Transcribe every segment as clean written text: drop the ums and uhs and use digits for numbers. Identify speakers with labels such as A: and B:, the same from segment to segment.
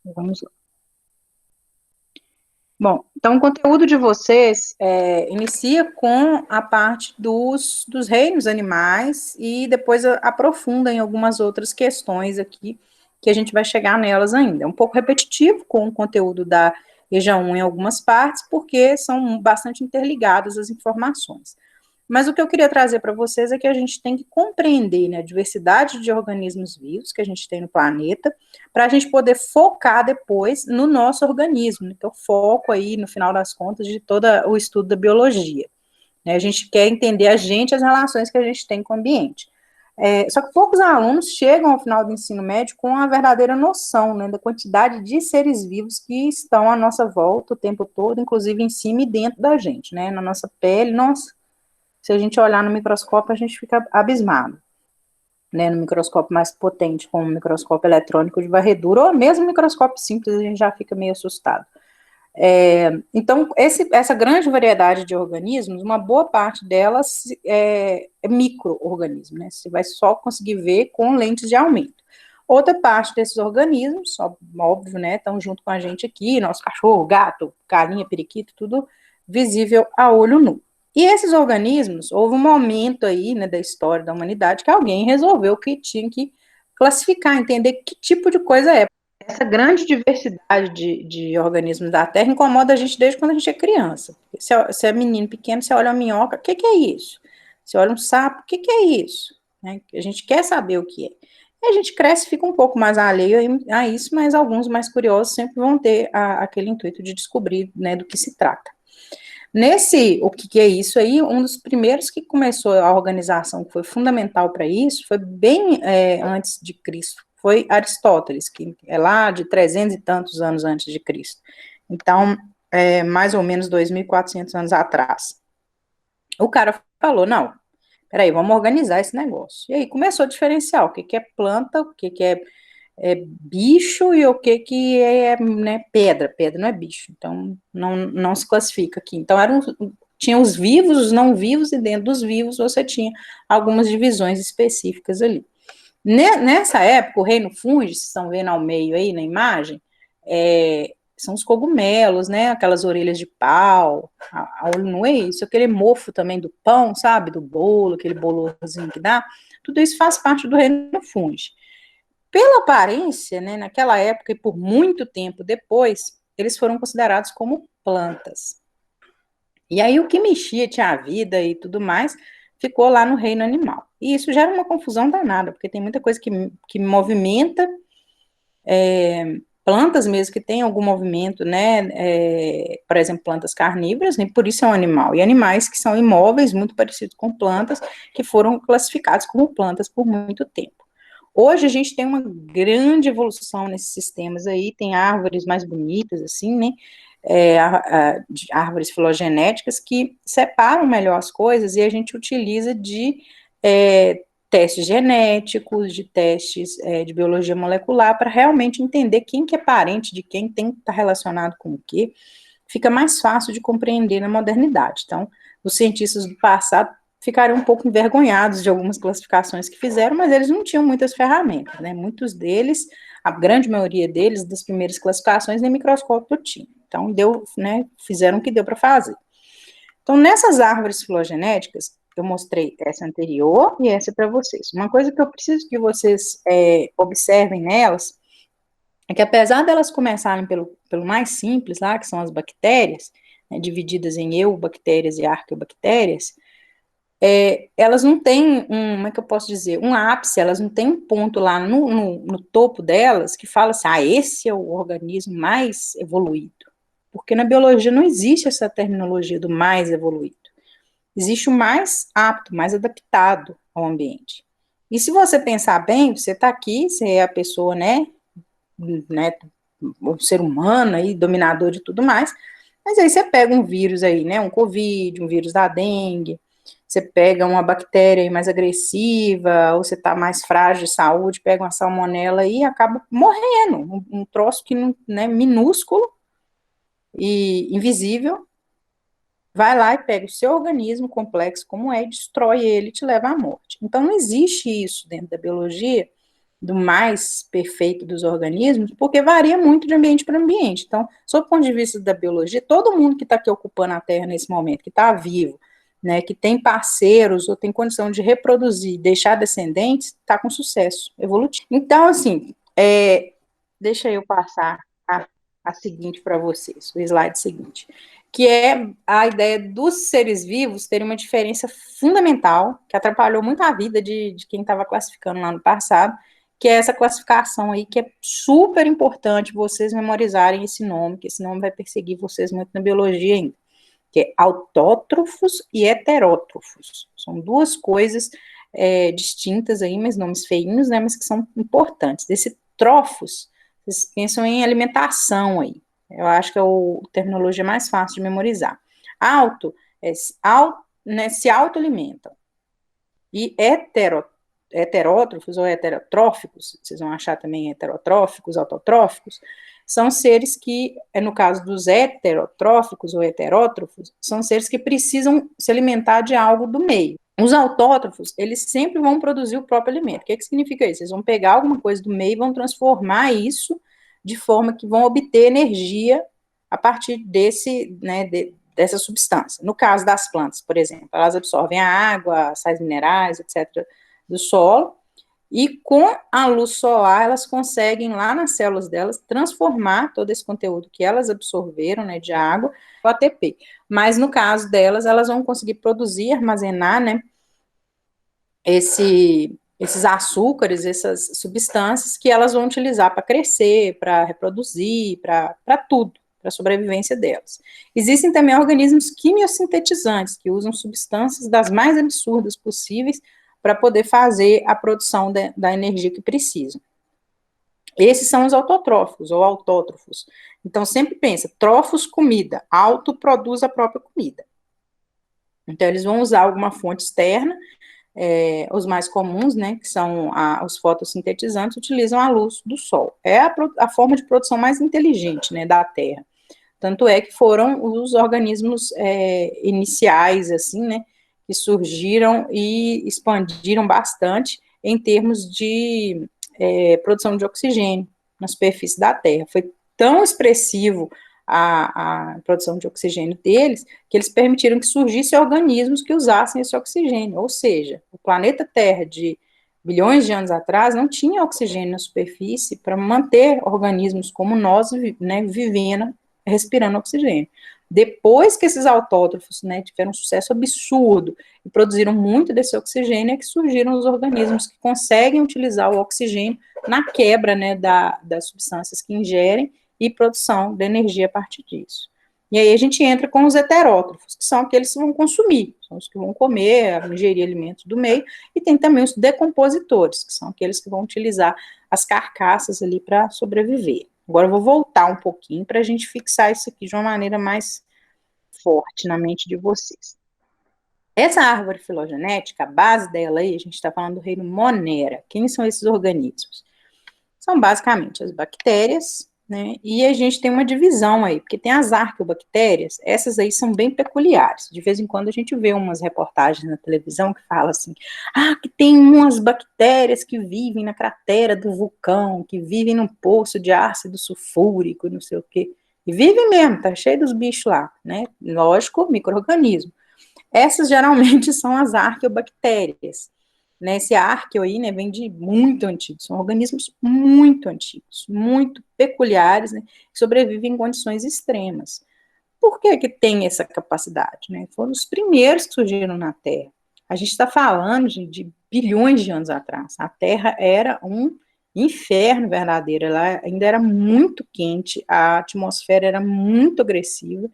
A: Vamos lá. Bom, então o conteúdo de vocês inicia com a parte dos reinos animais e depois aprofunda em algumas outras questões aqui, que a gente vai chegar nelas ainda. É um pouco repetitivo com o conteúdo da EJA 1 em algumas partes, porque são bastante interligadas as informações. Mas o que eu queria trazer para vocês é que a gente tem que compreender, né, a diversidade de organismos vivos que a gente tem no planeta, para a gente poder focar depois no nosso organismo, né, que é o foco aí, no final das contas, de todo o estudo da biologia. Né? A gente quer entender a gente, as relações que a gente tem com o ambiente. Só que poucos alunos chegam ao final do ensino médio com a verdadeira noção, né, da quantidade de seres vivos que estão à nossa volta o tempo todo, inclusive em cima e dentro da gente, né, na nossa pele. Nossa, se a gente olhar no microscópio, a gente fica abismado, né? No microscópio mais potente, como o microscópio eletrônico de varredura, ou mesmo microscópio simples, a gente já fica meio assustado. Então, essa grande variedade de organismos, uma boa parte delas é micro-organismo, né? Você vai só conseguir ver com lentes de aumento. Outra parte desses organismos, óbvio, né, estão junto com a gente aqui, nosso cachorro, gato, galinha, periquito, tudo visível a olho nu. E esses organismos, houve um momento aí, né, da história da humanidade que alguém resolveu que tinha que classificar, entender que tipo de coisa é. Essa grande diversidade de organismos da Terra incomoda a gente desde quando a gente é criança. Se é menino pequeno, você olha uma minhoca, o que, que é isso? Você olha um sapo, o que, que é isso? Né? A gente quer saber o que é. E a gente cresce e fica um pouco mais alheio a isso, mas alguns mais curiosos sempre vão ter aquele intuito de descobrir, né, do que se trata. O que, que é isso aí? Um dos primeiros que começou a organização, que foi fundamental para isso, foi bem antes de Cristo, foi Aristóteles, que é lá de 300 e tantos anos antes de Cristo. Então, mais ou menos 2.400 anos atrás. O cara falou, não, peraí, vamos organizar esse negócio. E aí começou a diferenciar o que, que é planta, o que, que é bicho e o que que é, né, pedra. Pedra não é bicho, então não se classifica aqui. Então tinha os vivos, os não vivos, e dentro dos vivos você tinha algumas divisões específicas ali. Nessa época, o reino fungi, vocês estão vendo ao meio aí na imagem, são os cogumelos, né? Aquelas orelhas de pau, a olho nu é isso, aquele mofo também do pão, sabe? Do bolo, aquele bolozinho que dá. Tudo isso faz parte do reino fungi. Pela aparência, né, naquela época e por muito tempo depois, eles foram considerados como plantas. E aí o que mexia, tinha a vida e tudo mais, ficou lá no reino animal. E isso gera uma confusão danada, porque tem muita coisa que movimenta, plantas mesmo que tem algum movimento, né? Por exemplo, plantas carnívoras, né, por isso é um animal. E animais que são imóveis, muito parecidos com plantas, que foram classificados como plantas por muito tempo. Hoje a gente tem uma grande evolução nesses sistemas aí, tem árvores mais bonitas, assim, né? De árvores filogenéticas que separam melhor as coisas e a gente utiliza de testes genéticos, de testes de biologia molecular para realmente entender quem que é parente de quem tem que estar relacionado com o quê. Fica mais fácil de compreender na modernidade. Então, os cientistas do passado ficaram um pouco envergonhados de algumas classificações que fizeram, mas eles não tinham muitas ferramentas, né? Muitos deles, a grande maioria deles, das primeiras classificações, nem microscópio tinha. Então, né, fizeram o que deu para fazer. Então, nessas árvores filogenéticas, eu mostrei essa anterior e essa para vocês. Uma coisa que eu preciso que vocês observem nelas é que, apesar delas começarem pelo mais simples lá, que são as bactérias, né, divididas em eubactérias e arqueobactérias, elas não têm como é que eu posso dizer, um ápice, elas não têm um ponto lá no topo delas que fala assim, esse é o organismo mais evoluído. Porque na biologia não existe essa terminologia do mais evoluído. Existe o mais apto, mais adaptado ao ambiente. E se você pensar bem, você está aqui, você é a pessoa, né, o ser humano aí, dominador de tudo mais, mas aí você pega um vírus aí, né, um Covid, um vírus da dengue, você pega uma bactéria aí mais agressiva, ou você está mais frágil de saúde, pega uma salmonela aí e acaba morrendo, um troço que não, né, minúsculo e invisível, vai lá e pega o seu organismo complexo como é, e destrói ele e te leva à morte. Então não existe isso dentro da biologia, do mais perfeito dos organismos, porque varia muito de ambiente para ambiente. Então, sob o ponto de vista da biologia, todo mundo que está aqui ocupando a Terra nesse momento, que está vivo, né, que tem parceiros ou tem condição de reproduzir, deixar descendentes, está com sucesso evolutivo. Então, assim, deixa eu passar a seguinte para vocês, o slide seguinte, que é a ideia dos seres vivos terem uma diferença fundamental, que atrapalhou muito a vida de quem estava classificando lá no passado, que é essa classificação aí, que é super importante vocês memorizarem esse nome, que esse nome vai perseguir vocês muito na biologia ainda, que é autótrofos e heterótrofos. São duas coisas distintas aí, mas nomes feinhos, né, mas que são importantes. Desse trófos, vocês pensam em alimentação aí. Eu acho que é a terminologia mais fácil de memorizar. Né, se autoalimentam. E heterótrofos ou heterotróficos, vocês vão achar também heterotróficos, autotróficos, são seres que, no caso dos heterotróficos ou heterótrofos, são seres que precisam se alimentar de algo do meio. Os autótrofos, eles sempre vão produzir o próprio alimento. O que significa isso? Eles vão pegar alguma coisa do meio e vão transformar isso de forma que vão obter energia a partir dessa substância. No caso das plantas, por exemplo, elas absorvem a água, sais minerais, etc., do solo, e com a luz solar, elas conseguem, lá nas células delas, transformar todo esse conteúdo que elas absorveram, né, de água, o ATP. Mas, no caso delas, elas vão conseguir produzir, armazenar, né, esses açúcares, essas substâncias que elas vão utilizar para crescer, para reproduzir, para tudo, para a sobrevivência delas. Existem também organismos quimiosintetizantes, que usam substâncias das mais absurdas possíveis para poder fazer a produção da energia que precisam. Esses são os autotróficos ou autótrofos. Então, sempre pensa, trófos, comida, autoproduz a própria comida. Então, eles vão usar alguma fonte externa, os mais comuns, né, que são os fotossintetizantes, utilizam a luz do sol. É a forma de produção mais inteligente, né, da Terra. Tanto é que foram os organismos iniciais, assim, né, que surgiram e expandiram bastante em termos de produção de oxigênio na superfície da Terra. Foi tão expressivo a produção de oxigênio deles, que eles permitiram que surgissem organismos que usassem esse oxigênio, ou seja, o planeta Terra de bilhões de anos atrás não tinha oxigênio na superfície para manter organismos como nós, né, vivendo, respirando oxigênio. Depois que esses autótrofos, né, tiveram um sucesso absurdo e produziram muito desse oxigênio, é que surgiram os organismos que conseguem utilizar o oxigênio na quebra, né, das substâncias que ingerem e produção de energia a partir disso. E aí a gente entra com os heterótrofos, que são aqueles que vão consumir, são os que vão comer, ingerir alimentos do meio, e tem também os decompositores, que são aqueles que vão utilizar as carcaças ali para sobreviver. Agora eu vou voltar um pouquinho para a gente fixar isso aqui de uma maneira mais forte na mente de vocês. Essa árvore filogenética, a base dela aí, a gente está falando do reino Monera. Quem são esses organismos? São basicamente as bactérias, né? E a gente tem uma divisão aí, porque tem as arqueobactérias, essas aí são bem peculiares. De vez em quando a gente vê umas reportagens na televisão que fala assim, que tem umas bactérias que vivem na cratera do vulcão, que vivem num poço de ácido sulfúrico, não sei o quê. E vivem mesmo, tá cheio dos bichos lá, né? Lógico, micro-organismo. Essas geralmente são as arqueobactérias. Né, esse arqueo aí, né, vem de muito antigo, são organismos muito antigos, muito peculiares, né, que sobrevivem em condições extremas. Por que que tem essa capacidade? Né? Foram os primeiros que surgiram na Terra. A gente está falando de bilhões de anos atrás. A Terra era um inferno verdadeiro, ela ainda era muito quente, a atmosfera era muito agressiva,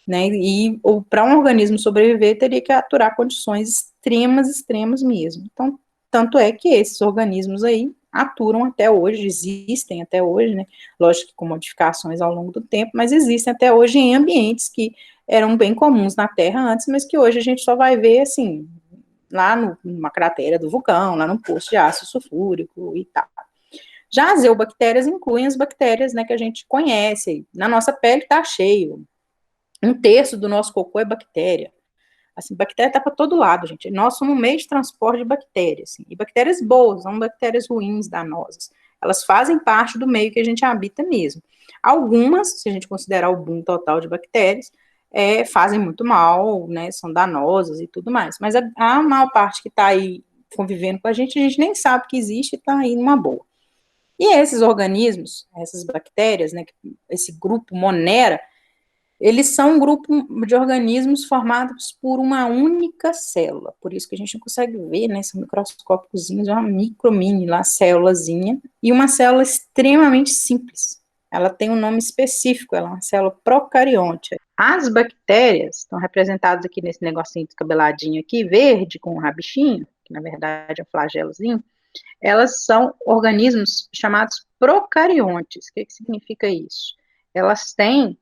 A: né? E para um organismo sobreviver, teria que aturar condições extremas, extremas mesmo. Então, tanto é que esses organismos aí aturam até hoje, existem até hoje, né? Lógico que com modificações ao longo do tempo, mas existem até hoje em ambientes que eram bem comuns na Terra antes, mas que hoje a gente só vai ver, assim, lá numa cratera do vulcão, lá num poço de ácido sulfúrico e tal. Já as eubactérias incluem as bactérias, né, que a gente conhece. Na nossa pele está cheio, 1/3 do nosso cocô é bactéria. Assim, bactéria está para todo lado, gente. Nós somos um meio de transporte de bactérias, assim, e bactérias boas, não bactérias ruins, danosas. Elas fazem parte do meio que a gente habita mesmo. Algumas, se a gente considerar o boom total de bactérias, fazem muito mal, né, são danosas e tudo mais. Mas a maior parte que está aí convivendo com a gente nem sabe que existe e está aí numa boa. E esses organismos, essas bactérias, né, esse grupo Monera, eles são um grupo de organismos formados por uma única célula. Por isso que a gente não consegue ver, né, são microscópicozinhos, é uma mini lá, célulazinha, e uma célula extremamente simples. Ela tem um nome específico, ela é uma célula procarionte. As bactérias estão representadas aqui nesse negocinho descabeladinho aqui, verde, com um rabichinho, que na verdade é um flagelozinho. Elas são organismos chamados procariontes. O que significa isso? Elas têm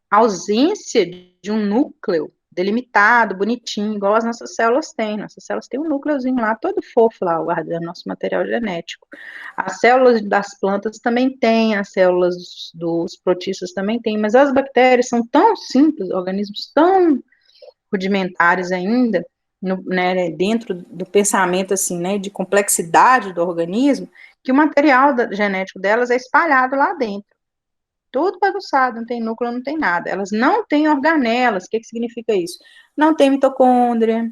A: ausência de um núcleo delimitado, bonitinho, igual as nossas células têm. Nossas células têm um núcleozinho lá, todo fofo lá, guardando nosso material genético. As células das plantas também têm, as células dos protistas também têm, mas as bactérias são tão simples, organismos tão rudimentares ainda, né, dentro do pensamento, assim, né, de complexidade do organismo, que o material genético delas é espalhado lá dentro. Tudo bagunçado, não tem núcleo, não tem nada. Elas não têm organelas. O que significa isso? Não tem mitocôndria,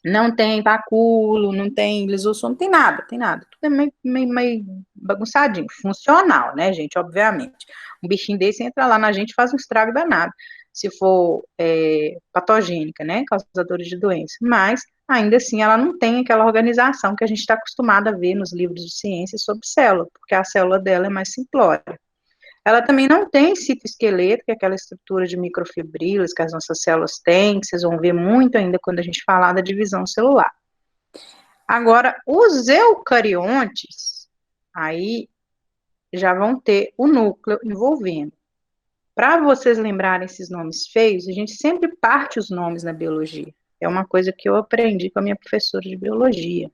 A: não tem vacúolo, não tem lisossomo, não tem nada, tem nada. Tudo é meio bagunçadinho, funcional, né, gente? Obviamente. Um bichinho desse entra lá na gente e faz um estrago danado, se for patogênica, né, causadora de doença. Mas, ainda assim, ela não tem aquela organização que a gente está acostumado a ver nos livros de ciência sobre célula, porque a célula dela é mais simplória. Ela também não tem citoesqueleto, que é aquela estrutura de microfibrilas que as nossas células têm, que vocês vão ver muito ainda quando a gente falar da divisão celular. Agora, os eucariontes, aí já vão ter o núcleo envolvendo. Para vocês lembrarem esses nomes feios, a gente sempre parte os nomes na biologia. É uma coisa que eu aprendi com a minha professora de biologia.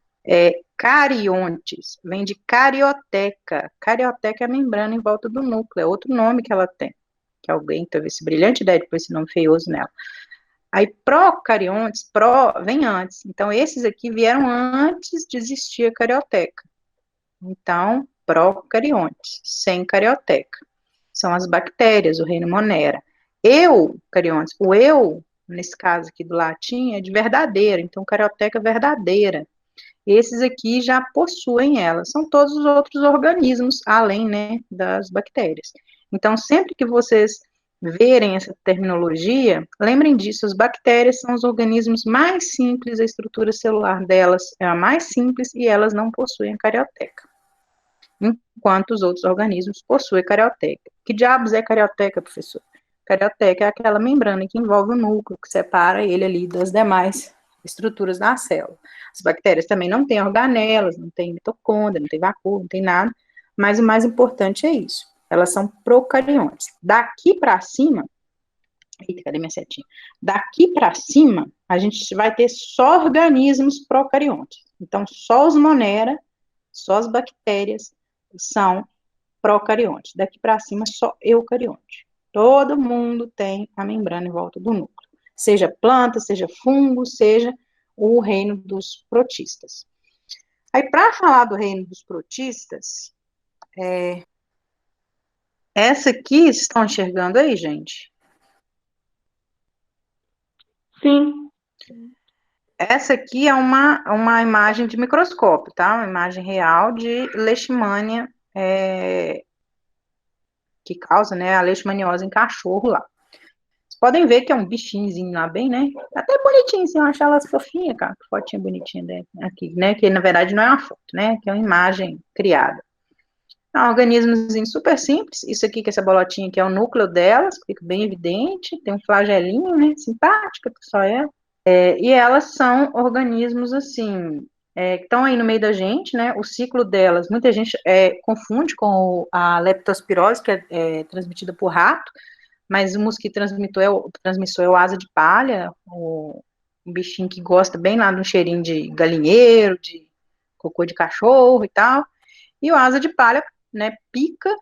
A: Cariontes, vem de carioteca. Carioteca é a membrana em volta do núcleo, é outro nome que ela tem. Que alguém teve esse brilhante ideia de pôr esse nome feioso nela. Aí, procariontes, vem antes. Então, esses aqui vieram antes de existir a carioteca. Então, procariontes, sem carioteca. São as bactérias, o reino Monera. Eucariontes, o eu, nesse caso aqui do latim, é de verdadeira. Então, carioteca verdadeira. Esses aqui já possuem elas, são todos os outros organismos, além, né, das bactérias. Então, sempre que vocês verem essa terminologia, lembrem disso, as bactérias são os organismos mais simples, a estrutura celular delas é a mais simples e elas não possuem a carioteca, enquanto os outros organismos possuem carioteca. Que diabos é carioteca, professor? Carioteca é aquela membrana que envolve o núcleo, que separa ele ali das demais estruturas da célula. As bactérias também não têm organelas, não têm mitocôndria, não tem vacúolo, não tem nada, mas o mais importante é isso. Elas são procariontes. Daqui para cima, eita, cadê minha setinha? Daqui para cima, a gente vai ter só organismos procariontes. Então, só os monera, só as bactérias são procariontes. Daqui para cima, só eucarionte. Todo mundo tem a membrana em volta do núcleo. Seja planta, seja fungo, seja o reino dos protistas. Aí, para falar do reino dos protistas, essa aqui, vocês estão enxergando aí, gente?
B: Sim.
A: Essa aqui é uma imagem de microscópio, tá? Uma imagem real de leishmania, que causa, né, a leishmaniose em cachorro lá. Podem ver que é um bichinhozinho lá bem, né? Até bonitinho, assim, eu acho elas fofinhas, cara. Que fotinha bonitinha dela aqui, né? Que na verdade não é uma foto, né? Que é uma imagem criada. É um organismozinho super simples. Isso aqui, que essa bolotinha aqui é o núcleo delas, fica bem evidente. Tem um flagelinho, né? Simpática, que só é. E elas são organismos, assim, que estão aí no meio da gente, né? O ciclo delas, muita gente confunde com a leptospirose, que é transmitida por rato. Mas o mosquito transmissor é o asa de palha, um bichinho que gosta bem lá do cheirinho de galinheiro, de cocô de cachorro e tal. E o asa de palha, né, pica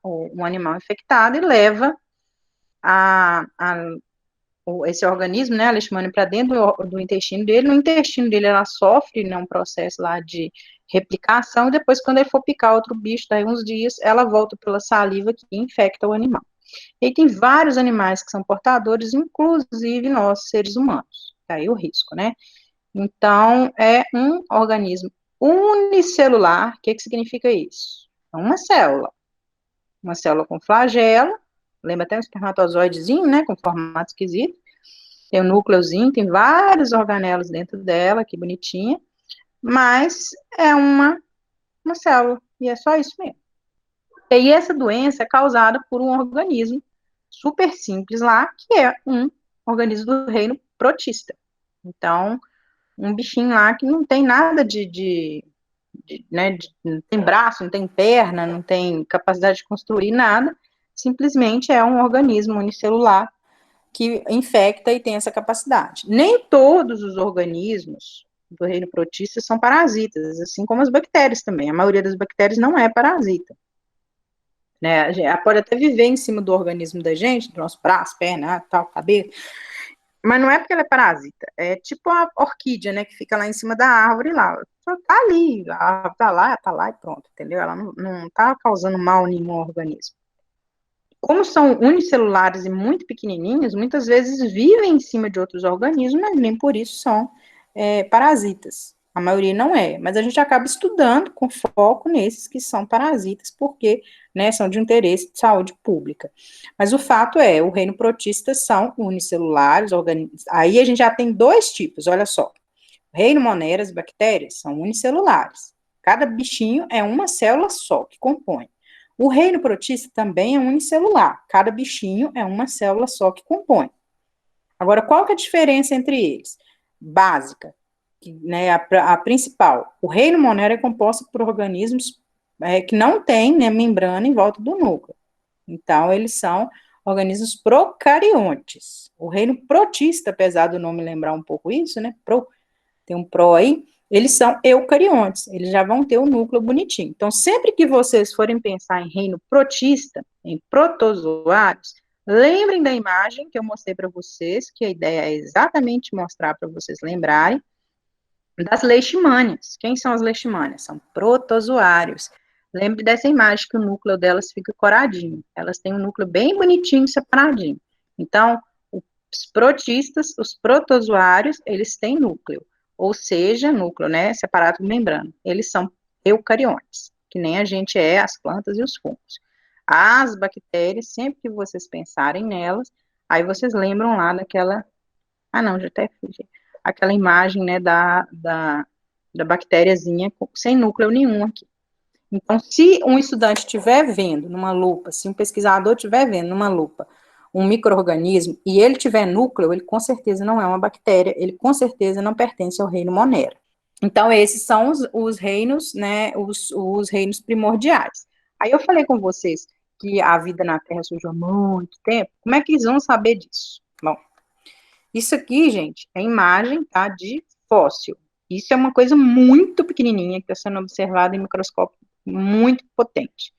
A: um animal infectado e leva a esse organismo, né, a leishmania, para dentro do intestino dele. No intestino dele, ela sofre, né, um processo lá de replicação, e depois, quando ele for picar outro bicho, daí uns dias, ela volta pela saliva que infecta o animal. E tem vários animais que são portadores, inclusive nós, seres humanos. Daí o risco, né? Então, é um organismo unicelular. O que que significa isso? É uma célula com flagelo, lembra até um espermatozoidezinho, né, com formato esquisito, tem um núcleozinho, tem vários organelos dentro dela, que bonitinha, mas é uma célula, e é só isso mesmo. E essa doença é causada por um organismo super simples lá, que é um organismo do reino protista. Então, um bichinho lá que não tem nada não tem braço, não tem perna, não tem capacidade de construir nada, simplesmente é um organismo unicelular que infecta e tem essa capacidade. Nem todos os organismos do reino protista são parasitas, assim como as bactérias também. A maioria das bactérias não é parasita. Né? Ela pode até viver em cima do organismo da gente, do nosso braço, perna, tal, cabelo, mas não é porque ela é parasita. É tipo a orquídea, né, que fica lá em cima da árvore lá. Só tá ali, a árvore tá lá e pronto, entendeu? Ela não tá causando mal nenhum ao organismo. Como são unicelulares e muito pequenininhos, muitas vezes vivem em cima de outros organismos, mas nem por isso são parasitas. A maioria não é, mas a gente acaba estudando com foco nesses que são parasitas, porque, né, são de interesse de saúde pública. Mas o fato é, o reino protista são unicelulares, aí a gente já tem dois tipos, olha só. O reino monera, as bactérias, são unicelulares. Cada bichinho é uma célula só que compõe. O reino protista também é unicelular. Cada bichinho é uma célula só que compõe. Agora, qual que é a diferença entre eles? Básica, né, a principal. O reino monera é composto por organismos que não têm, né, membrana em volta do núcleo. Então, eles são organismos procariontes. O reino protista, apesar do nome lembrar um pouco isso, né, tem um pró aí, eles são eucariontes, eles já vão ter o núcleo bonitinho. Então, sempre que vocês forem pensar em reino protista, em protozoários, lembrem da imagem que eu mostrei para vocês, que a ideia é exatamente mostrar para vocês lembrarem, das leishmanias. Quem são as leishmanias? São protozoários. Lembre dessa imagem que o núcleo delas fica coradinho. Elas têm um núcleo bem bonitinho, separadinho. Então, os protistas, os protozoários, eles têm núcleo. Ou seja, núcleo, né, separado por membrana. Eles são eucariontes, que nem a gente é, as plantas e os fungos. As bactérias, sempre que vocês pensarem nelas, aí vocês lembram lá daquela... Ah, não, já até fugi. Aquela imagem, né, da bactériazinha sem núcleo nenhum aqui. Então, se um estudante estiver vendo numa lupa, se um pesquisador estiver vendo numa lupa um micro-organismo e ele tiver núcleo, ele com certeza não é uma bactéria, ele com certeza não pertence ao reino Monera. Então, esses são os reinos, né, os reinos primordiais. Aí eu falei com vocês que a vida na Terra surgiu há muito tempo, como é que eles vão saber disso? Bom, isso aqui, gente, é imagem, tá, de fóssil. Isso é uma coisa muito pequenininha que está sendo observada em microscópio muito potente.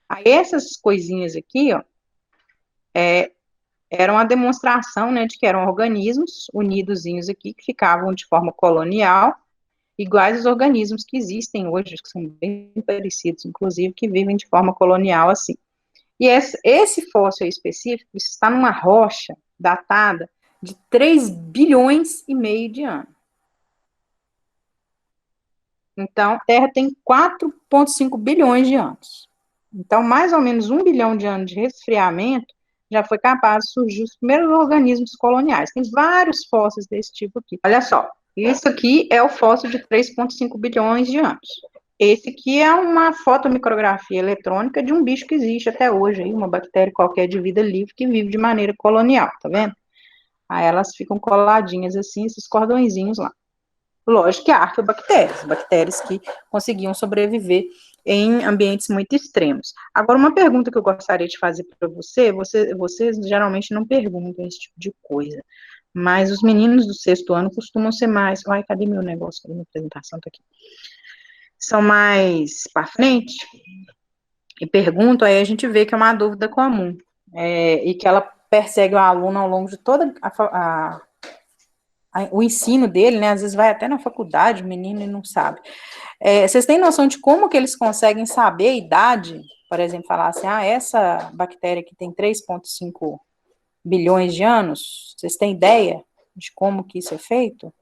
A: Aí essas coisinhas aqui, ó, eram a demonstração, né, de que eram organismos unidozinhos aqui, que ficavam de forma colonial, iguais aos organismos que existem hoje, que são bem parecidos, inclusive, que vivem de forma colonial assim. E esse fóssil específico está numa rocha datada de 3 bilhões e meio de anos. Então, a Terra tem 4,5 bilhões de anos. Então, mais ou menos 1 bilhão de anos de resfriamento já foi capaz de surgir os primeiros organismos coloniais. Tem vários fósseis desse tipo aqui. Olha só, isso aqui é o fóssil de 3,5 bilhões de anos. Esse aqui é uma fotomicrografia eletrônica de um bicho que existe até hoje, uma bactéria qualquer de vida livre que vive de maneira colonial, tá vendo? Aí elas ficam coladinhas assim, esses cordõezinhos lá. Lógico que há arqueobactérias, bactérias que conseguiam sobreviver em ambientes muito extremos. Agora, uma pergunta que eu gostaria de fazer para vocês geralmente não perguntam esse tipo de coisa, mas os meninos do sexto ano costumam ser mais... Ai, cadê meu negócio? Cadê minha apresentação? Tá aqui. São mais para frente e perguntam, aí a gente vê que é uma dúvida comum, e que ela persegue o aluno ao longo de toda o ensino dele, né? Às vezes vai até na faculdade, o menino e não sabe. Vocês têm noção de como que eles conseguem saber a idade? Por exemplo, falar assim, essa bactéria aqui tem 3,5 bilhões de anos? Vocês têm ideia de como que isso é feito?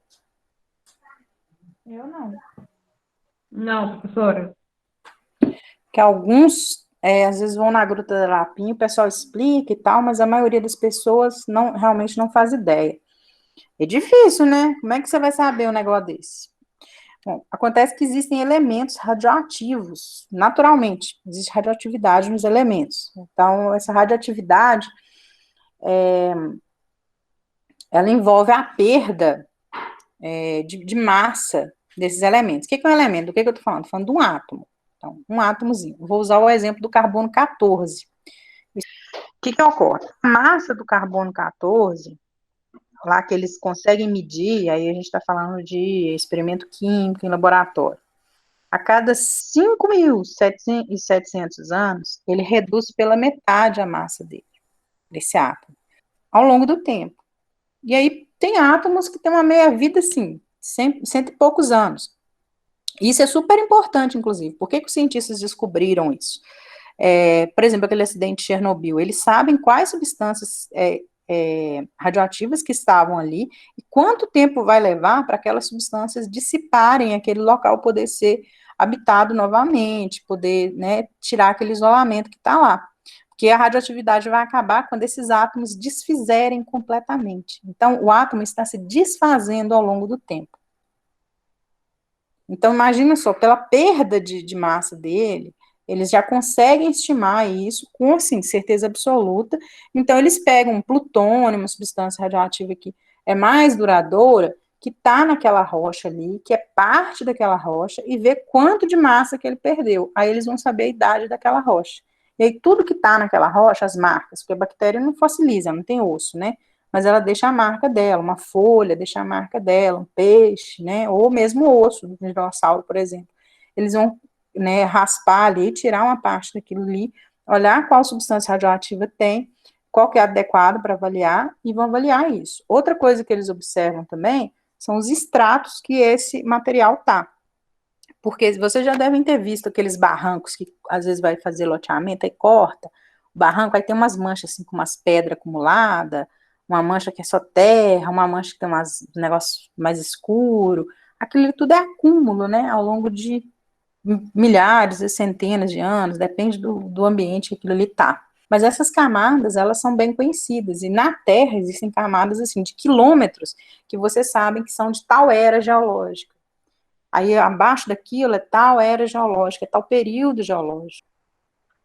A: Eu não.
B: Não, professora.
A: Que alguns, às vezes, vão na Gruta da Lapinha, o pessoal explica e tal, mas a maioria das pessoas realmente não faz ideia. É difícil, né? Como é que você vai saber um negócio desse? Bom, acontece que existem elementos radioativos, naturalmente, existe radioatividade nos elementos. Então, essa radioatividade, ela envolve a perda de massa desses elementos. O que é um elemento? Do que eu estou falando? Estou falando de um átomo. Então, um átomozinho. Vou usar o exemplo do carbono 14. O que ocorre? A massa do carbono 14, lá que eles conseguem medir, aí a gente está falando de experimento químico em laboratório. A cada 5.700 anos, ele reduz pela metade a massa dele, desse átomo, ao longo do tempo. E aí tem átomos que têm uma meia-vida, assim, cento e poucos anos. Isso é super importante, inclusive. Por que os cientistas descobriram isso? Por exemplo, aquele acidente de Chernobyl, eles sabem quais substâncias radioativas que estavam ali e quanto tempo vai levar para aquelas substâncias dissiparem aquele local, poder ser habitado novamente, poder, né, tirar aquele isolamento que está lá. Porque a radioatividade vai acabar quando esses átomos desfizerem completamente. Então, o átomo está se desfazendo ao longo do tempo. Então, imagina só, pela perda de massa dele, eles já conseguem estimar isso com, assim, certeza absoluta. Então, eles pegam um plutônio, uma substância radioativa que é mais duradoura, que está naquela rocha ali, que é parte daquela rocha, e vê quanto de massa que ele perdeu. Aí eles vão saber a idade daquela rocha. E aí, tudo que está naquela rocha, as marcas, porque a bactéria não fossiliza, não tem osso, né? Mas ela deixa a marca dela, uma folha deixa a marca dela, um peixe, né, ou mesmo o osso do dinossauro, por exemplo. Eles vão, né, raspar ali, tirar uma parte daquilo ali, olhar qual substância radioativa tem, qual que é adequado para avaliar, e vão avaliar isso. Outra coisa que eles observam também são os extratos que esse material tá. Porque vocês já devem ter visto aqueles barrancos que às vezes vai fazer loteamento e corta o barranco, aí tem umas manchas assim com umas pedras acumuladas, uma mancha que é só terra, uma mancha que tem um negócio mais escuro. Aquilo tudo é acúmulo, né, ao longo de milhares e centenas de anos, depende do ambiente que aquilo ali tá. Mas essas camadas, elas são bem conhecidas, e na Terra existem camadas, assim, de quilômetros, que vocês sabem que são de tal era geológica. Aí abaixo daquilo é tal era geológica, é tal período geológico.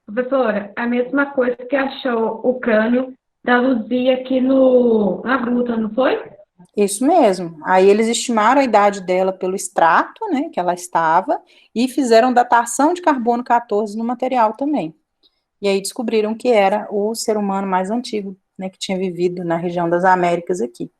B: Professora, a mesma coisa que achou o crânio da Luzia aqui no, na gruta, não foi?
A: Isso mesmo. Aí eles estimaram a idade dela pelo extrato, né, que ela estava, e fizeram datação de carbono 14 no material também. E aí descobriram que era o ser humano mais antigo, né, que tinha vivido na região das Américas aqui.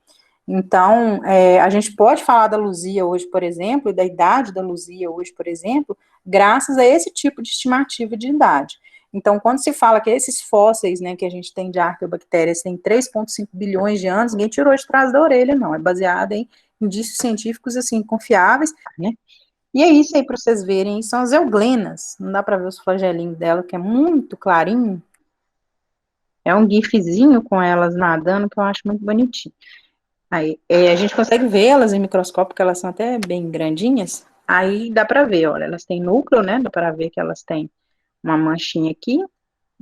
A: Então, a gente pode falar da Luzia hoje, por exemplo, e da idade da Luzia hoje, por exemplo, graças a esse tipo de estimativa de idade. Então, quando se fala que esses fósseis, né, que a gente tem de arqueobactérias têm 3,5 bilhões de anos, ninguém tirou de trás da orelha, não. É baseado em indícios científicos, assim, confiáveis, né? E é isso aí para vocês verem, são as euglenas. Não dá para ver os flagelinhos dela, que é muito clarinho. É um gifzinho com elas nadando, que eu acho muito bonitinho. Aí, a gente consegue vê-las em microscópio, porque elas são até bem grandinhas. Aí dá para ver, olha, elas têm núcleo, né? Dá para ver que elas têm uma manchinha aqui.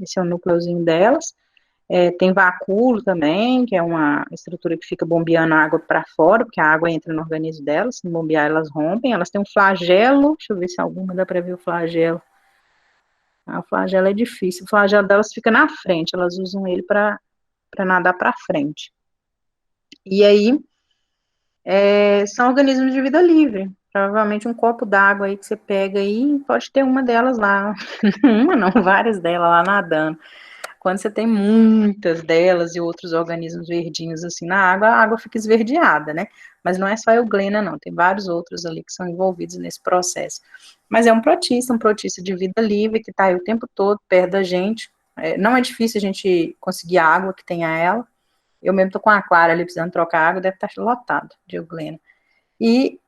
A: Esse é o núcleozinho delas. Tem vacúolo também, que é uma estrutura que fica bombeando a água para fora, porque a água entra no organismo delas. Se bombear, elas rompem. Elas têm um flagelo. Deixa eu ver se alguma dá para ver o flagelo. O flagelo é difícil. O flagelo delas fica na frente. Elas usam ele para nadar para frente. E aí, são organismos de vida livre. Provavelmente um copo d'água aí que você pega aí, pode ter uma delas lá. Uma não, várias delas lá nadando. Quando você tem muitas delas e outros organismos verdinhos assim na água, a água fica esverdeada, né? Mas não é só a euglena, não. Tem vários outros ali que são envolvidos nesse processo. Mas é um protista de vida livre que está aí o tempo todo perto da gente. não é difícil a gente conseguir água que tenha ela. Eu mesmo tô com a aquário ali precisando trocar água, deve estar lotado de euglena. E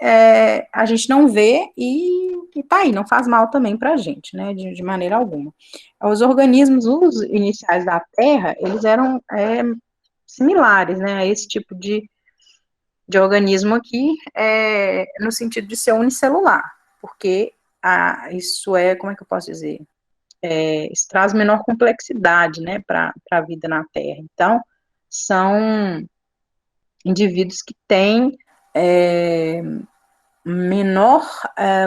A: a gente não vê e tá aí, não faz mal também pra gente, né, de maneira alguma. Os organismos, os iniciais da Terra, eles eram similares, né, a esse tipo de organismo aqui, no sentido de ser unicelular, porque isso como é que eu posso dizer? Isso traz menor complexidade, né, para a vida na Terra. Então, são indivíduos que têm menor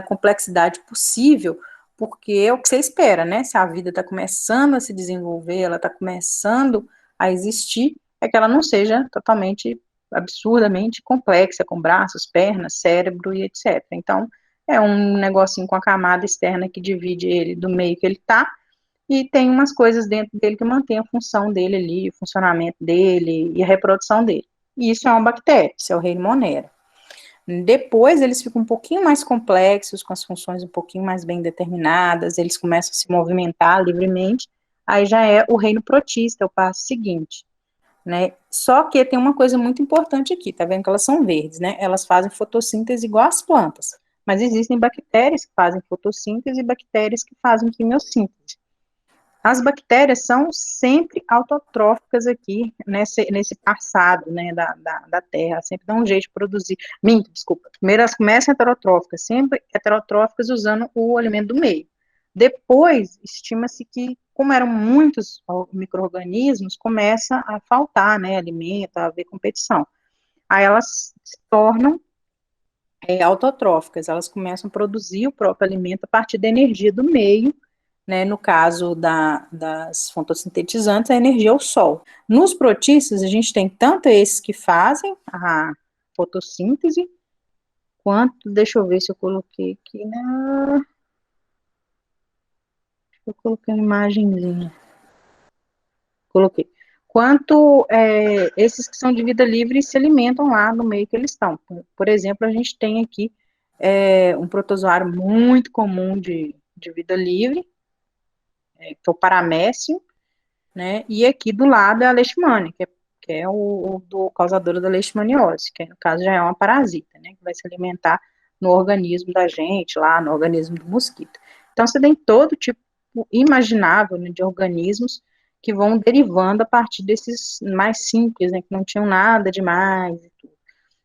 A: complexidade possível, porque é o que você espera, né? Se a vida está começando a se desenvolver, ela está começando a existir, é que ela não seja totalmente, absurdamente complexa, com braços, pernas, cérebro e etc. Então, é um negocinho com a camada externa que divide ele do meio que ele está, e tem umas coisas dentro dele que mantém a função dele ali, o funcionamento dele e a reprodução dele. E isso é uma bactéria, isso é o reino Monera. Depois eles ficam um pouquinho mais complexos, com as funções um pouquinho mais bem determinadas, eles começam a se movimentar livremente, aí já é o reino protista, é o passo seguinte, né? Só que tem uma coisa muito importante aqui, tá vendo que elas são verdes, né? Elas fazem fotossíntese igual as plantas, mas existem bactérias que fazem fotossíntese e bactérias que fazem quimiossíntese. As bactérias são sempre autotróficas aqui, nesse passado, né, da Terra, sempre dão um jeito de produzir. Desculpa. Primeiro elas começam heterotróficas, sempre heterotróficas usando o alimento do meio. Depois, estima-se que, como eram muitos micro-organismos, começa a faltar, né, alimento, a haver competição. Aí elas se tornam autotróficas, elas começam a produzir o próprio alimento a partir da energia do meio, né, no caso das fotossintetizantes, a energia é o sol. Nos protistas, a gente tem tanto esses que fazem a fotossíntese, quanto, deixa eu ver se eu coloquei aqui, eu coloquei uma imagenzinha, coloquei, quanto esses que são de vida livre se alimentam lá no meio que eles estão. Por exemplo, a gente tem aqui um protozoário muito comum de vida livre, que é o paramécio, né? E aqui do lado é a leishmania, que é o do causador da leishmaniose, que no caso já é uma parasita, né? Que vai se alimentar no organismo da gente, lá no organismo do mosquito. Então, você tem todo tipo imaginável, né, de organismos que vão derivando a partir desses mais simples, né? Que não tinham nada demais e tudo.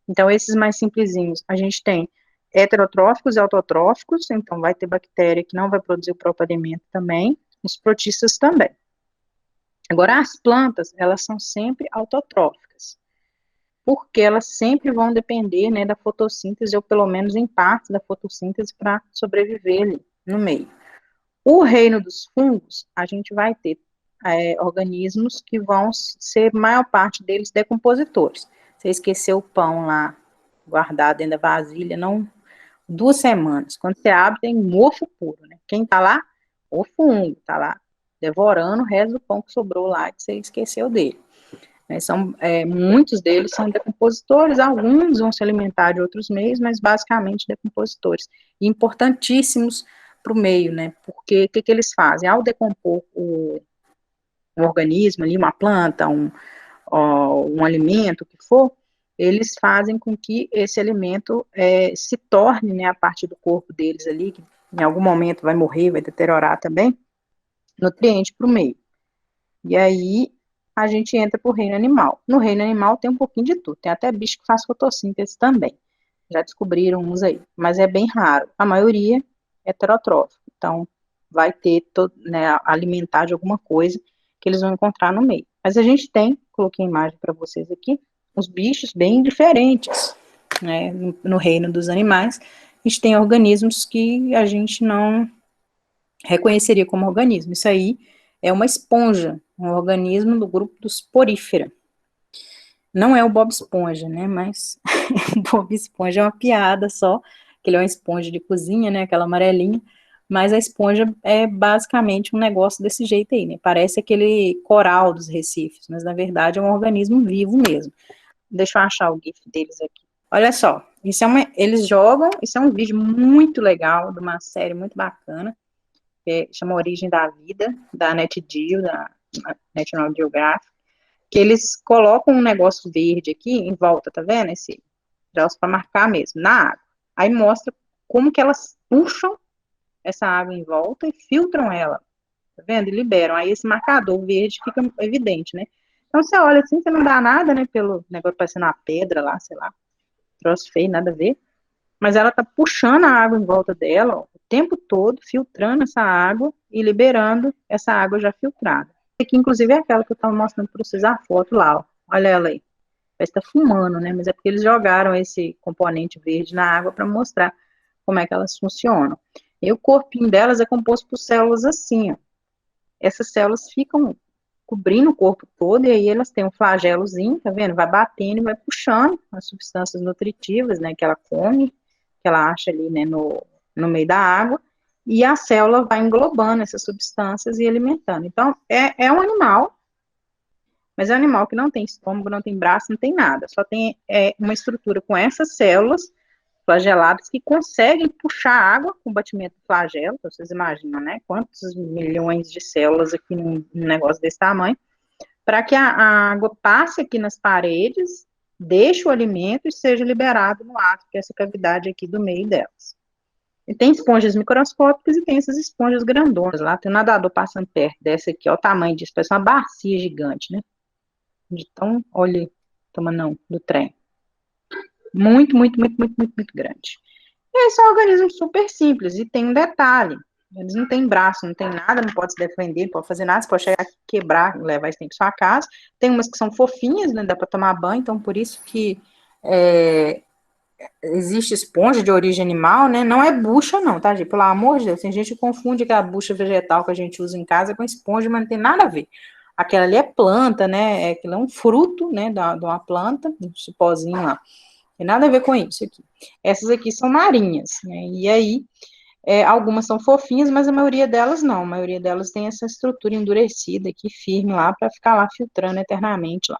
A: Então, esses mais simplesinhos, a gente tem heterotróficos e autotróficos, então vai ter bactéria que não vai produzir o próprio alimento também, os protistas também. Agora, as plantas, elas são sempre autotróficas, porque elas sempre vão depender, né, da fotossíntese, ou pelo menos em parte da fotossíntese, para sobreviver ali no meio. O reino dos fungos, a gente vai ter organismos que vão ser, maior parte deles, decompositores. Você esqueceu o pão lá, guardado dentro da vasilha, não, 2 semanas. Quando você abre, tem mofo puro, né? Quem tá lá? O fungo, tá lá devorando o resto do pão que sobrou lá, que você esqueceu dele. Muitos deles são decompositores, alguns vão se alimentar de outros meios, mas basicamente decompositores. E importantíssimos para o meio, né? Porque o que eles fazem? Ao decompor um organismo ali, uma planta, um alimento, o que for, eles fazem com que esse alimento se torne, né, a parte do corpo deles ali, que em algum momento vai morrer, vai deteriorar também, nutriente para o meio. E aí a gente entra para o reino animal. No reino animal tem um pouquinho de tudo, tem até bicho que faz fotossíntese também. Já descobriram uns aí, mas é bem raro. A maioria é heterotrófico, então vai ter né, alimentar de alguma coisa que eles vão encontrar no meio. Mas a gente tem, coloquei a imagem para vocês aqui, uns bichos bem diferentes, né, no reino dos animais. A gente tem organismos que a gente não reconheceria como organismo. Isso aí é uma esponja, um organismo do grupo dos porífera. Não é o Bob Esponja, né, mas o Bob Esponja é uma piada só, que ele é uma esponja de cozinha, né, aquela amarelinha, mas a esponja é basicamente um negócio desse jeito aí, né, parece aquele coral dos recifes, mas na verdade é um organismo vivo mesmo. Deixa eu achar o GIF deles aqui. Olha só, eles jogam, isso é um vídeo muito legal, de uma série muito bacana, que chama Origem da Vida, da NetGeo, da National Geographic, que eles colocam um negócio verde aqui em volta, tá vendo? Esse troço para marcar mesmo, na água. Aí mostra como que elas puxam essa água em volta e filtram ela, tá vendo? E liberam. Aí esse marcador verde fica evidente, né? Então você olha assim, você não dá nada, né? Pelo negócio parecendo uma pedra lá, sei lá, troço feio, nada a ver. Mas ela tá puxando a água em volta dela, ó, o tempo todo, filtrando essa água e liberando essa água já filtrada. Aqui, inclusive, é aquela que eu estava mostrando para vocês a foto lá, ó. Olha ela aí. Parece que tá fumando, né? Mas é porque eles jogaram esse componente verde na água para mostrar como é que elas funcionam. E o corpinho delas é composto por células assim, ó. Essas células ficam cobrindo o corpo todo, e aí elas têm um flagelozinho, tá vendo? Vai batendo e vai puxando as substâncias nutritivas, né, que ela come, que ela acha ali, né, no meio da água, e a célula vai englobando essas substâncias e alimentando. Então, é um animal, mas é um animal que não tem estômago, não tem braço, não tem nada, só tem uma estrutura com essas células flageladas que conseguem puxar água com o batimento do flagelo, então vocês imaginam, né, quantos milhões de células aqui num negócio desse tamanho, para que a água passe aqui nas paredes, deixe o alimento e seja liberado no ato, que é essa cavidade aqui do meio delas. E tem esponjas microscópicas e tem essas esponjas grandonas lá. Tem um nadador passando perto dessa aqui, olha o tamanho disso, parece uma bacia gigante, né? De tão, olha, toma não, do trem. Muito, muito, muito, muito, muito, muito grande. E esse é um organismo super simples, e tem um detalhe, eles não têm braço, não tem nada, não pode se defender, não pode fazer nada, você pode chegar aqui, quebrar, levar esse tempo para sua casa. Tem umas que são fofinhas, né, dá para tomar banho, então por isso que existe esponja de origem animal, né, não é bucha não, tá, gente, pelo amor de Deus, tem gente que confunde aquela bucha vegetal que a gente usa em casa com esponja, mas não tem nada a ver. Aquela ali é planta, né, aquilo é um fruto, né, de uma planta, um cipózinho lá. Tem nada a ver com isso aqui. Essas aqui são marinhas, né? E aí, algumas são fofinhas, mas a maioria delas não. A maioria delas tem essa estrutura endurecida aqui, firme lá, para ficar lá filtrando eternamente lá.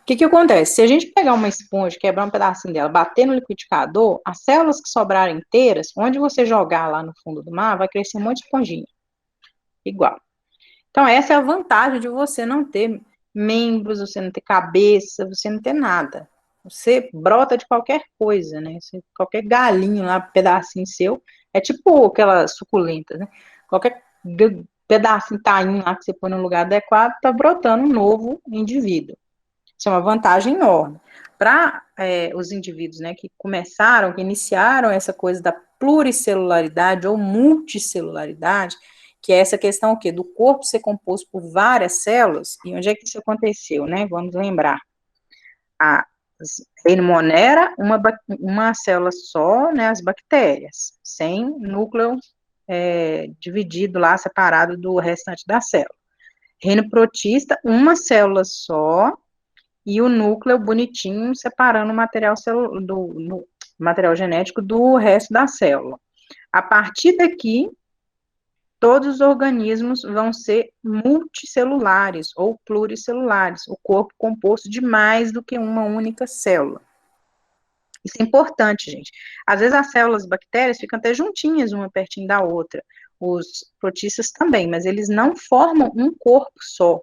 A: O que acontece? Se a gente pegar uma esponja, quebrar um pedacinho dela, bater no liquidificador, as células que sobrarem inteiras, onde você jogar lá no fundo do mar, vai crescer um monte de esponjinha. Igual. Então, essa é a vantagem de você não ter membros, você não ter cabeça, você não ter nada. Você brota de qualquer coisa, né? Qualquer galinho lá, pedacinho seu, é tipo aquelas suculentas, né? Qualquer pedacinho, tainho lá que você põe no lugar adequado, tá brotando um novo indivíduo. Isso é uma vantagem enorme. Para os indivíduos, né, que começaram, que iniciaram essa coisa da pluricelularidade ou multicelularidade, que é essa questão o quê? Do corpo ser composto por várias células. E onde é que isso aconteceu, né? Vamos lembrar. A reino Monera, uma célula só, né, as bactérias, sem núcleo dividido lá, separado do restante da célula. Reino protista, uma célula só, e o núcleo bonitinho separando o material, material genético do resto da célula. A partir daqui, todos os organismos vão ser multicelulares ou pluricelulares, o corpo composto de mais do que uma única célula. Isso é importante, gente. Às vezes as células bactérias ficam até juntinhas, uma pertinho da outra. Os protistas também, mas eles não formam um corpo só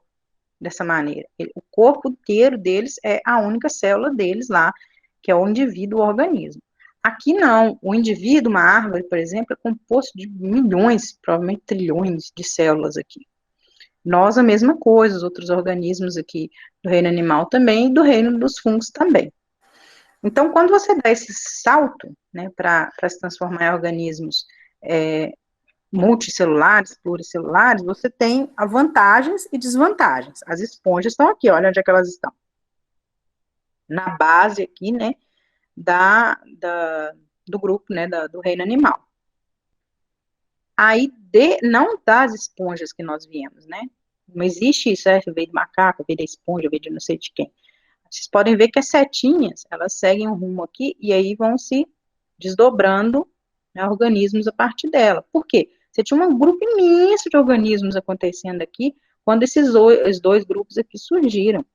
A: dessa maneira. O corpo inteiro deles é a única célula deles lá, que é o indivíduo, o organismo. Aqui não, o indivíduo, uma árvore, por exemplo, é composto de milhões, provavelmente trilhões de células aqui. Nós a mesma coisa, os outros organismos aqui do reino animal também, e do reino dos fungos também. Então, quando você dá esse salto, né, para se transformar em organismos multicelulares, pluricelulares, você tem vantagens e desvantagens. As esponjas estão aqui, olha onde é que elas estão. Na base aqui, né, do grupo, né, do reino animal. Aí, não das esponjas que nós viemos, né, não existe isso, veio do macaco, veio da esponja, veio de não sei de quem. Vocês podem ver que as setinhas, elas seguem um rumo aqui, e aí vão se desdobrando, né, organismos a partir dela. Por quê? Você tinha um grupo imenso de organismos acontecendo aqui, quando esses dois grupos aqui surgiram.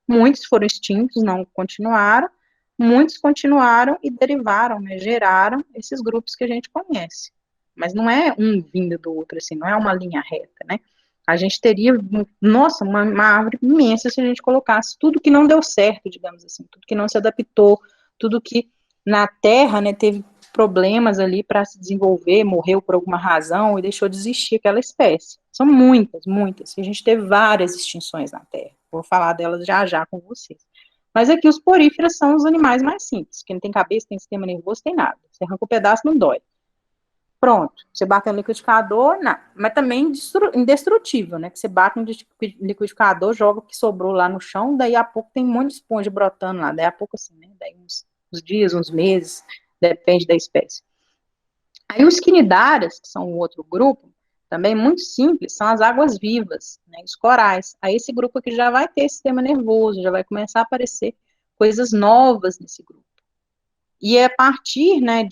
A: Muitos foram extintos, não continuaram, muitos continuaram e derivaram, né, geraram esses grupos que a gente conhece. mas não é um vindo do outro, assim, não é uma linha reta, né? A gente teria, nossa, uma árvore imensa se a gente colocasse tudo que não deu certo, digamos assim, tudo que não se adaptou, tudo que na Terra, né, teve problemas ali para se desenvolver, morreu por alguma razão e deixou de existir aquela espécie. São muitas, muitas. A gente teve várias extinções na Terra. Vou falar delas já já com vocês. Mas aqui os poríferos são os animais mais simples, que não tem cabeça, tem sistema nervoso, tem nada. Você arranca um pedaço, não dói. Pronto, você bate no liquidificador, não. Mas também indestrutível, né? Que você bate no liquidificador, joga o que sobrou lá no chão, daí a pouco tem um monte de esponja brotando lá, daí a pouco assim, né? Daí uns dias, uns meses, depende da espécie. Aí os quinidários, que são o outro grupo, também muito simples, são as águas vivas, né, os corais. Aí esse grupo aqui já vai ter sistema nervoso, já vai começar a aparecer coisas novas nesse grupo. E é a partir, né,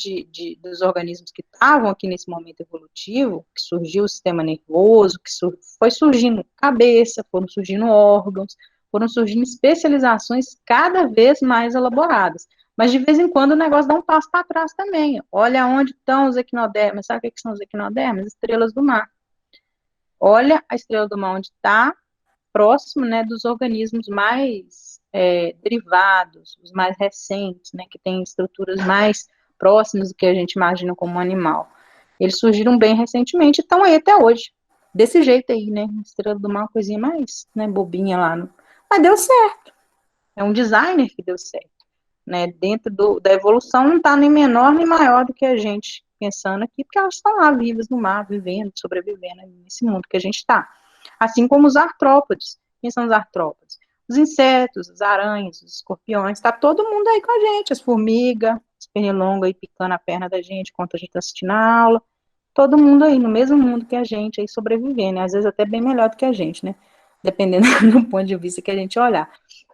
A: dos organismos que estavam aqui nesse momento evolutivo, que surgiu o sistema nervoso, que foi surgindo cabeça, foram surgindo órgãos, foram surgindo especializações cada vez mais elaboradas. Mas de vez em quando o negócio dá um passo para trás também. Olha onde estão os equinodermas. Sabe o que são os equinodermas? Estrelas do mar. Olha a estrela do mar onde está, próximo, né, dos organismos mais derivados, os mais recentes, né, que têm estruturas mais próximas do que a gente imagina como um animal. Eles surgiram bem recentemente e estão aí até hoje. Desse jeito aí, né? Estrela do mar, uma coisinha mais, né, bobinha lá. Mas deu certo. É um designer que deu certo. Né? Dentro da evolução não está nem menor nem maior do que a gente pensando aqui, porque elas estão lá vivas no mar, vivendo, sobrevivendo nesse mundo que a gente está. Assim como os artrópodes. Quem são os artrópodes? Os insetos, as aranhas, os escorpiões, está todo mundo aí com a gente, as formigas, as pernilongas aí picando a perna da gente enquanto a gente está assistindo a aula, todo mundo aí no mesmo mundo que a gente aí sobrevivendo, né? Às vezes até bem melhor do que a gente, né? Dependendo do ponto de vista que a gente olhar.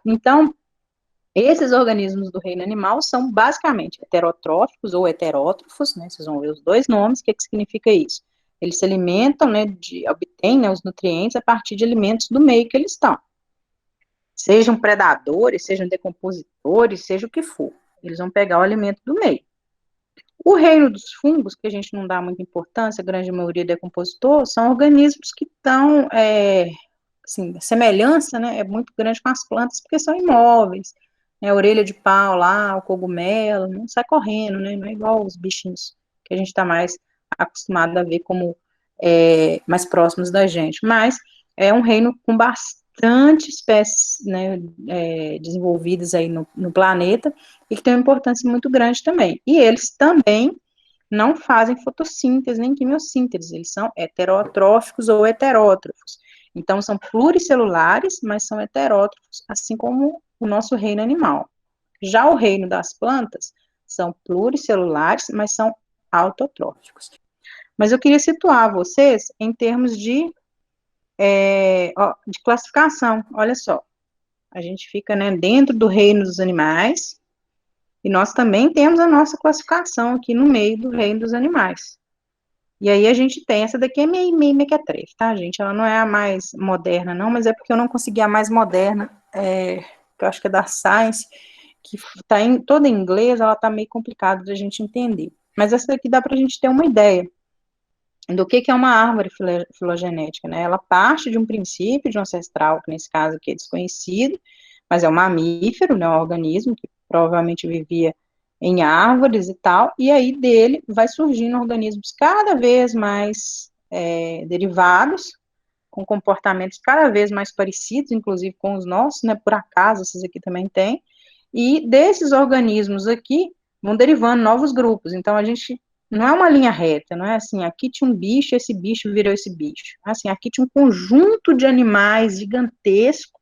A: Então, esses organismos do reino animal são basicamente heterotróficos ou heterótrofos, né? Vocês vão ver os dois nomes, o que significa isso? Eles se alimentam, né, obtêm, né, os nutrientes a partir de alimentos do meio que eles estão. Sejam predadores, sejam decompositores, seja o que for. Eles vão pegar o alimento do meio. O reino dos fungos, que a gente não dá muita importância, a grande maioria é decompositor, são organismos que estão, assim, a semelhança, né, é muito grande com as plantas, porque são imóveis, né, a orelha de pau lá, o cogumelo, não sai correndo, né, não é igual os bichinhos que a gente está mais acostumado a ver como mais próximos da gente, mas é um reino com bastante espécies, né, desenvolvidas aí no planeta, e que tem uma importância muito grande também, e eles também não fazem fotossíntese nem quimiossíntese, eles são heterotróficos ou heterótrofos. Então, são pluricelulares, mas são heterótrofos, assim como o nosso reino animal. Já o reino das plantas são pluricelulares, mas são autotróficos. Mas eu queria situar vocês em termos de classificação. Olha só, a gente fica, né, dentro do reino dos animais, e nós também temos a nossa classificação aqui no meio do reino dos animais. E aí a gente tem, essa daqui é meio mequetrefe, tá, gente? Ela não é a mais moderna, não, mas é porque eu não consegui a mais moderna, que eu acho que é da Science, que está toda em inglês, ela está meio complicada da gente entender. Mas essa daqui dá para a gente ter uma ideia do que é uma árvore filogenética, né? Ela parte de um princípio, de um ancestral, que nesse caso aqui é desconhecido, mas é um mamífero, né, um organismo que provavelmente vivia em árvores e tal, e aí dele vai surgindo organismos cada vez mais derivados, com comportamentos cada vez mais parecidos, inclusive com os nossos, né, por acaso esses aqui também têm, e desses organismos aqui vão derivando novos grupos, então a gente não é uma linha reta, não é assim, aqui tinha um bicho, esse bicho virou esse bicho, assim, aqui tinha um conjunto de animais gigantesco,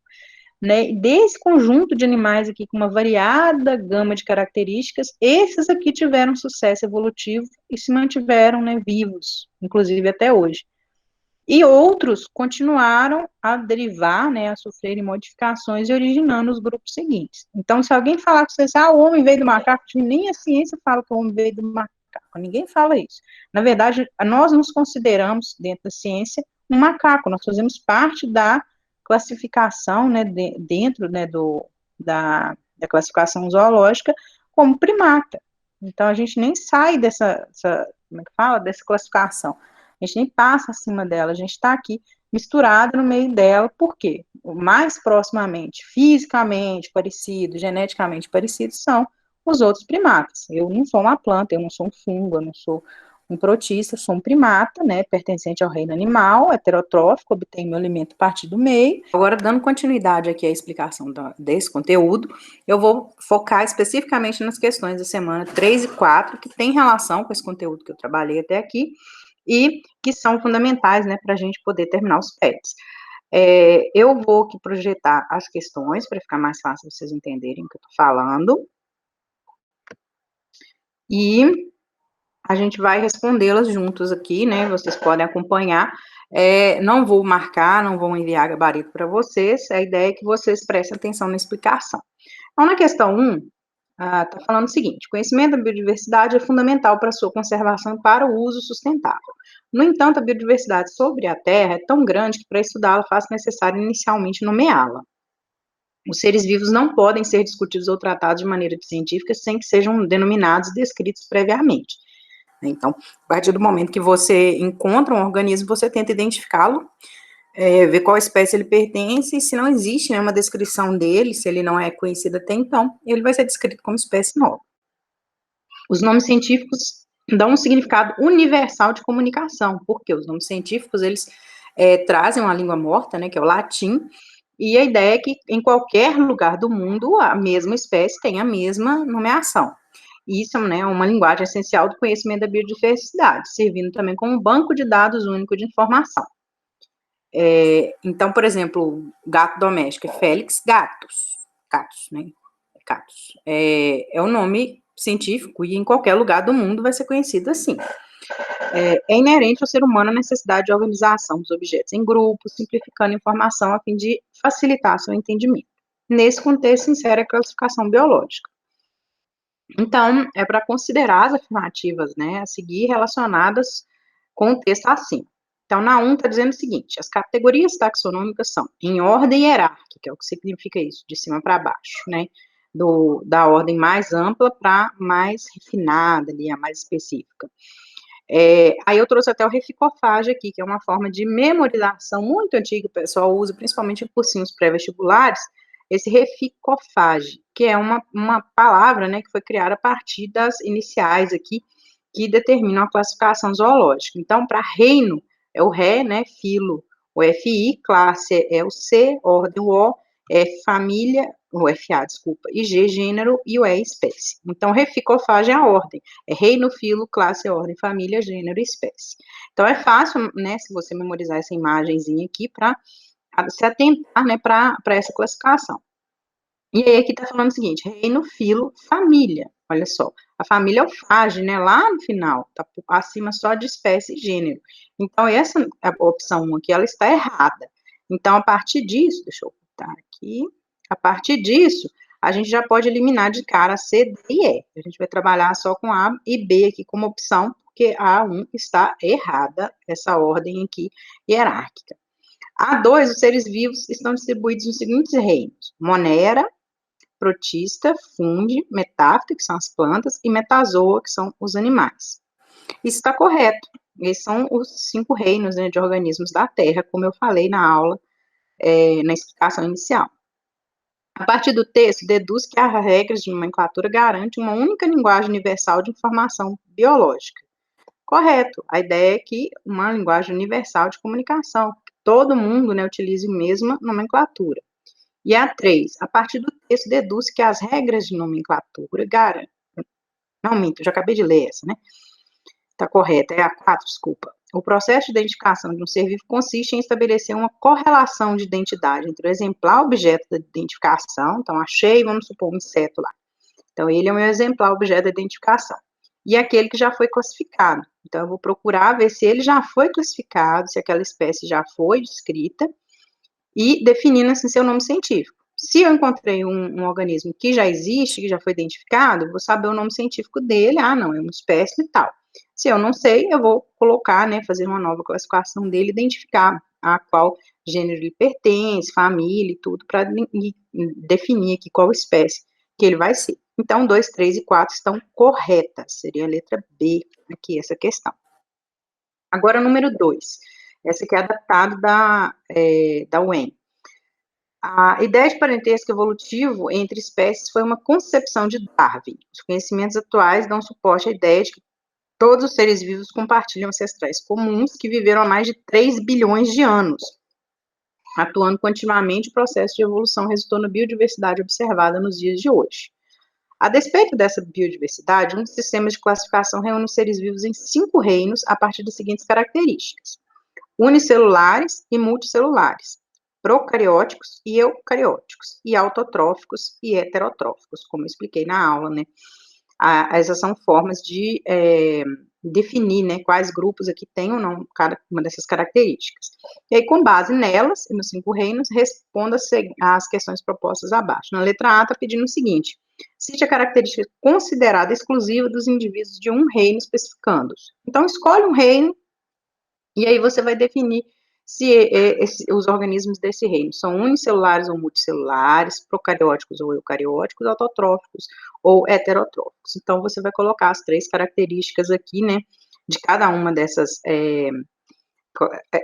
A: né, desse conjunto de animais aqui com uma variada gama de características, esses aqui tiveram sucesso evolutivo e se mantiveram, né, vivos, inclusive até hoje. E outros continuaram a derivar, né, a sofrerem modificações e originando os grupos seguintes. Então, se alguém falar com você, o homem veio do macaco, nem a ciência fala que o homem veio do macaco, ninguém fala isso. Na verdade, nós nos consideramos, dentro da ciência, um macaco, nós fazemos parte da classificação, né, dentro, né, da classificação zoológica, como primata. Então, a gente nem sai como é que fala? Dessa classificação. A gente nem passa acima dela, a gente está aqui misturado no meio dela, por quê? O mais proximamente, fisicamente parecido, geneticamente parecidos, são os outros primatas. Eu não sou uma planta, eu não sou um fungo, eu não sou um protista, sou um primata, né, pertencente ao reino animal, heterotrófico, obtenho meu alimento a partir do meio. Agora, dando continuidade aqui à explicação desse conteúdo, eu vou focar especificamente nas questões da semana 3 e 4, que tem relação com esse conteúdo que eu trabalhei até aqui, e que são fundamentais, né, para a gente poder terminar os PETs. Eu vou aqui projetar as questões, para ficar mais fácil vocês entenderem o que eu estou falando, e a gente vai respondê-las juntos aqui, né? Vocês podem acompanhar. Não vou marcar, não vou enviar gabarito para vocês. A ideia é que vocês prestem atenção na explicação. Então, na questão 1, está falando o seguinte: conhecimento da biodiversidade é fundamental para a sua conservação e para o uso sustentável. No entanto, a biodiversidade sobre a Terra é tão grande que para estudá-la faz necessário inicialmente nomeá-la. Os seres vivos não podem ser discutidos ou tratados de maneira científica sem que sejam denominados e descritos previamente. Então, a partir do momento que você encontra um organismo, você tenta identificá-lo, ver qual espécie ele pertence, e se não existe nenhuma descrição dele, se ele não é conhecido até então, ele vai ser descrito como espécie nova. Os nomes científicos dão um significado universal de comunicação, porque os nomes científicos, eles trazem uma língua morta, né, que é o latim, e a ideia é que em qualquer lugar do mundo, a mesma espécie tem a mesma nomeação. Isso, né, é uma linguagem essencial do conhecimento da biodiversidade, servindo também como um banco de dados único de informação. Então, por exemplo, gato doméstico é Félix gatos, né, gatos. É o nome científico e em qualquer lugar do mundo vai ser conhecido assim. É inerente ao ser humano a necessidade de organização dos objetos em grupos, simplificando a informação a fim de facilitar seu entendimento. Nesse contexto, se insere a classificação biológica. Então, é para considerar as afirmativas, né, a seguir relacionadas com o texto acima. Então, na 1 está dizendo o seguinte: as categorias taxonômicas são em ordem hierárquica, é o que significa isso, de cima para baixo, né, da ordem mais ampla para mais refinada, ali, a mais específica. Aí eu trouxe até o reficofage aqui, que é uma forma de memorização muito antiga, o pessoal usa principalmente em cursinhos pré-vestibulares, esse reficofage, que é uma palavra, né, que foi criada a partir das iniciais aqui, que determinam a classificação zoológica. Então, para reino, é o ré, né, filo, o FI, classe é o C, ordem o O, F, família, o FA, desculpa, e G, gênero, e o E, espécie. Então, reficofage é a ordem. É reino, filo, classe, ordem, família, gênero e espécie. Então, é fácil, né, se você memorizar essa imagenzinha aqui, para se atentar, né, para essa classificação. E aí, aqui está falando o seguinte: reino, filo, família. Olha só, a família é o fage, né, lá no final, está acima só de espécie e gênero. Então, essa a opção 1 aqui, ela está errada. Então, a partir disso, deixa eu botar aqui, a partir disso, a gente já pode eliminar de cara C, D e E. A gente vai trabalhar só com A e B aqui como opção, porque a 1 está errada, essa ordem aqui hierárquica. A 2, os seres vivos estão distribuídos nos seguintes reinos: Monera, protista, fungi, metáfita, que são as plantas, e metazoa, que são os animais. Isso está correto. Esses são os 5 reinos, né, de organismos da Terra, como eu falei na aula, na explicação inicial. A partir do texto, deduz que as regras de nomenclatura garantem uma única linguagem universal de informação biológica. Correto. A ideia é que uma linguagem universal de comunicação, que todo mundo, né, utilize a mesma nomenclatura. E a 3, a partir do texto, deduz que as regras de nomenclatura garantem. Não, minto, já acabei de ler essa, né? Está correta, é a 4, desculpa. O processo de identificação de um ser vivo consiste em estabelecer uma correlação de identidade entre o exemplar objeto da identificação, então achei, vamos supor, um inseto lá. Então, ele é o meu exemplar objeto da identificação. E aquele que já foi classificado. Então, eu vou procurar ver se ele já foi classificado, se aquela espécie já foi descrita, e definindo assim seu nome científico. Se eu encontrei um organismo que já existe, que já foi identificado, eu vou saber o nome científico dele, não, é uma espécie e tal. Se eu não sei, eu vou colocar, né, fazer uma nova classificação dele, identificar a qual gênero ele pertence, família e tudo, para definir aqui qual espécie que ele vai ser. Então, 2, 3 e 4 estão corretas. Seria a letra B aqui, essa questão. Agora, número 2. Essa aqui é adaptada da UEM. A ideia de parentesco evolutivo entre espécies foi uma concepção de Darwin. Os conhecimentos atuais dão suporte à ideia de que todos os seres vivos compartilham ancestrais comuns que viveram há mais de 3 bilhões de anos. Atuando continuamente, o processo de evolução resultou na biodiversidade observada nos dias de hoje. A despeito dessa biodiversidade, um dos sistemas de classificação reúne os seres vivos em 5 reinos a partir das seguintes características: unicelulares e multicelulares, procarióticos e eucarióticos, e autotróficos e heterotróficos, como eu expliquei na aula, né? Essas são formas de definir, né, quais grupos aqui tem ou não cada uma dessas características. E aí, com base nelas, e nos 5 reinos, responda às questões propostas abaixo. Na letra A, está pedindo o seguinte: cite a característica considerada exclusiva dos indivíduos de um reino, especificando-os. Então, escolhe um reino, e aí você vai definir se os organismos desse reino são unicelulares ou multicelulares, procarióticos ou eucarióticos, autotróficos ou heterotróficos. Então, você vai colocar as 3 características aqui, né, de cada uma dessas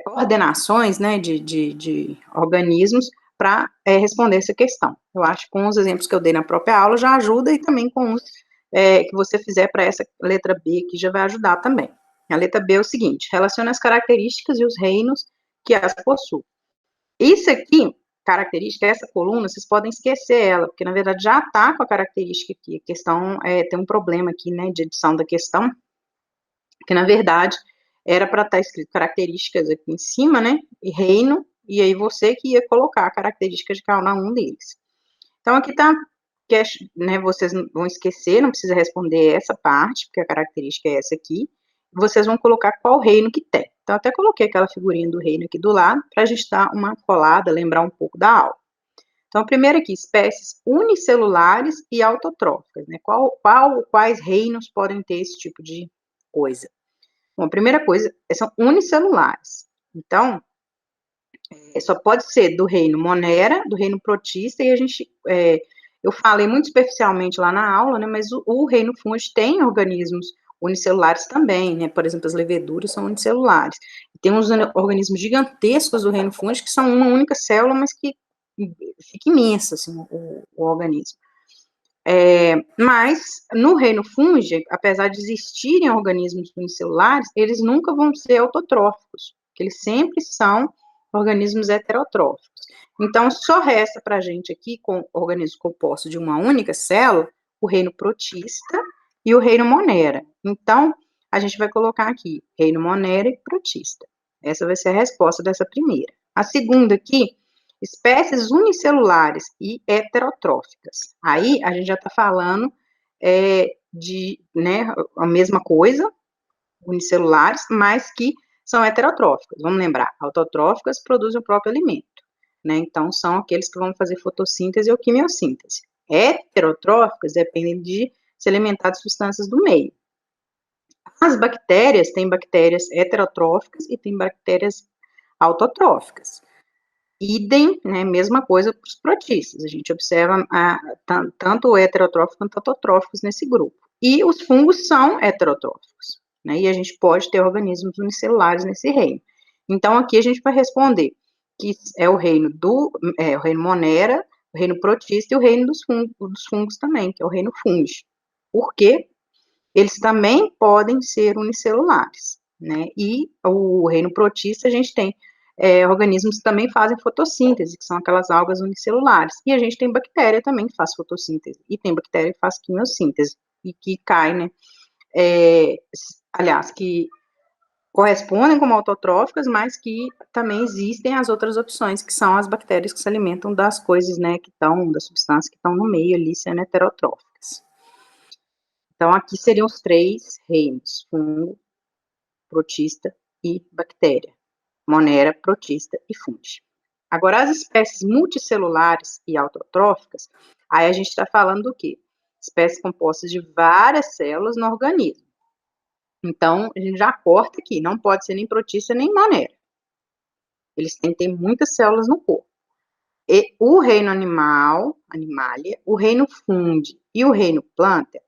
A: ordenações, né, de organismos para responder essa questão. Eu acho que com os exemplos que eu dei na própria aula já ajuda, e também com os que você fizer para essa letra B aqui já vai ajudar também. A letra B é o seguinte: relacione as características e os reinos que as possuem. Isso aqui, característica, essa coluna, vocês podem esquecer ela, porque na verdade já está com a característica aqui. A questão tem um problema aqui, né, de edição da questão, que na verdade era para estar escrito características aqui em cima, né, e reino, e aí você que ia colocar características de cada um deles. Então aqui está, né, vocês vão esquecer, não precisa responder essa parte, porque a característica é essa aqui. Vocês vão colocar qual reino que tem. Então, até coloquei aquela figurinha do reino aqui do lado, para a gente dar uma colada, lembrar um pouco da aula. Então, primeiro aqui, espécies unicelulares e autotróficas, né? Quais reinos podem ter esse tipo de coisa? Bom, a primeira coisa, são unicelulares. Então, só pode ser do reino Monera, do reino Protista, e a gente, eu falei muito superficialmente lá na aula, né, mas o reino Fungi tem organismos unicelulares também, né, por exemplo, as leveduras são unicelulares. Tem uns organismos gigantescos do reino Fungi que são uma única célula, mas que fica imensa, assim, o organismo. Mas, no reino Fungi, apesar de existirem organismos unicelulares, eles nunca vão ser autotróficos, porque eles sempre são organismos heterotróficos. Então, só resta para a gente aqui, com organismos compostos de uma única célula, o reino Protista e o reino Monera. Então, a gente vai colocar aqui, reino Monera e Protista. Essa vai ser a resposta dessa primeira. A segunda aqui, espécies unicelulares e heterotróficas. Aí, a gente já está falando de, né, a mesma coisa, unicelulares, mas que são heterotróficas. Vamos lembrar, autotróficas produzem o próprio alimento, né? Então, são aqueles que vão fazer fotossíntese ou quimiossíntese. Heterotróficas dependem de se alimentar de substâncias do meio. As bactérias, tem bactérias heterotróficas e tem bactérias autotróficas. Idem, né, mesma coisa para os protistas. A gente observa tanto heterotróficos quanto autotróficos nesse grupo. E os fungos são heterotróficos, né, e a gente pode ter organismos unicelulares nesse reino. Então, aqui a gente vai responder que é o reino o reino Monera, o reino protista e o reino dos fungos também, que é o reino Fungi. Por quê? Eles também podem ser unicelulares, né, e o reino protista a gente tem organismos que também fazem fotossíntese, que são aquelas algas unicelulares. E a gente tem bactéria também que faz fotossíntese. E tem bactéria que faz quimiossíntese. E que cai, né? Aliás, que correspondem como autotróficas, mas que também existem as outras opções, que são as bactérias que se alimentam das coisas, né, que estão, das substâncias que estão no meio ali, sendo heterotróficas. Então, aqui seriam os 3 reinos: fungo, protista e bactéria. Monera, protista e fungi. Agora, as espécies multicelulares e autotróficas, aí a gente está falando do quê? Espécies compostas de várias células no organismo. Então, a gente já corta aqui, não pode ser nem protista nem monera. Eles têm que ter muitas células no corpo. E o reino animal, animalia, o reino fungi e o reino planta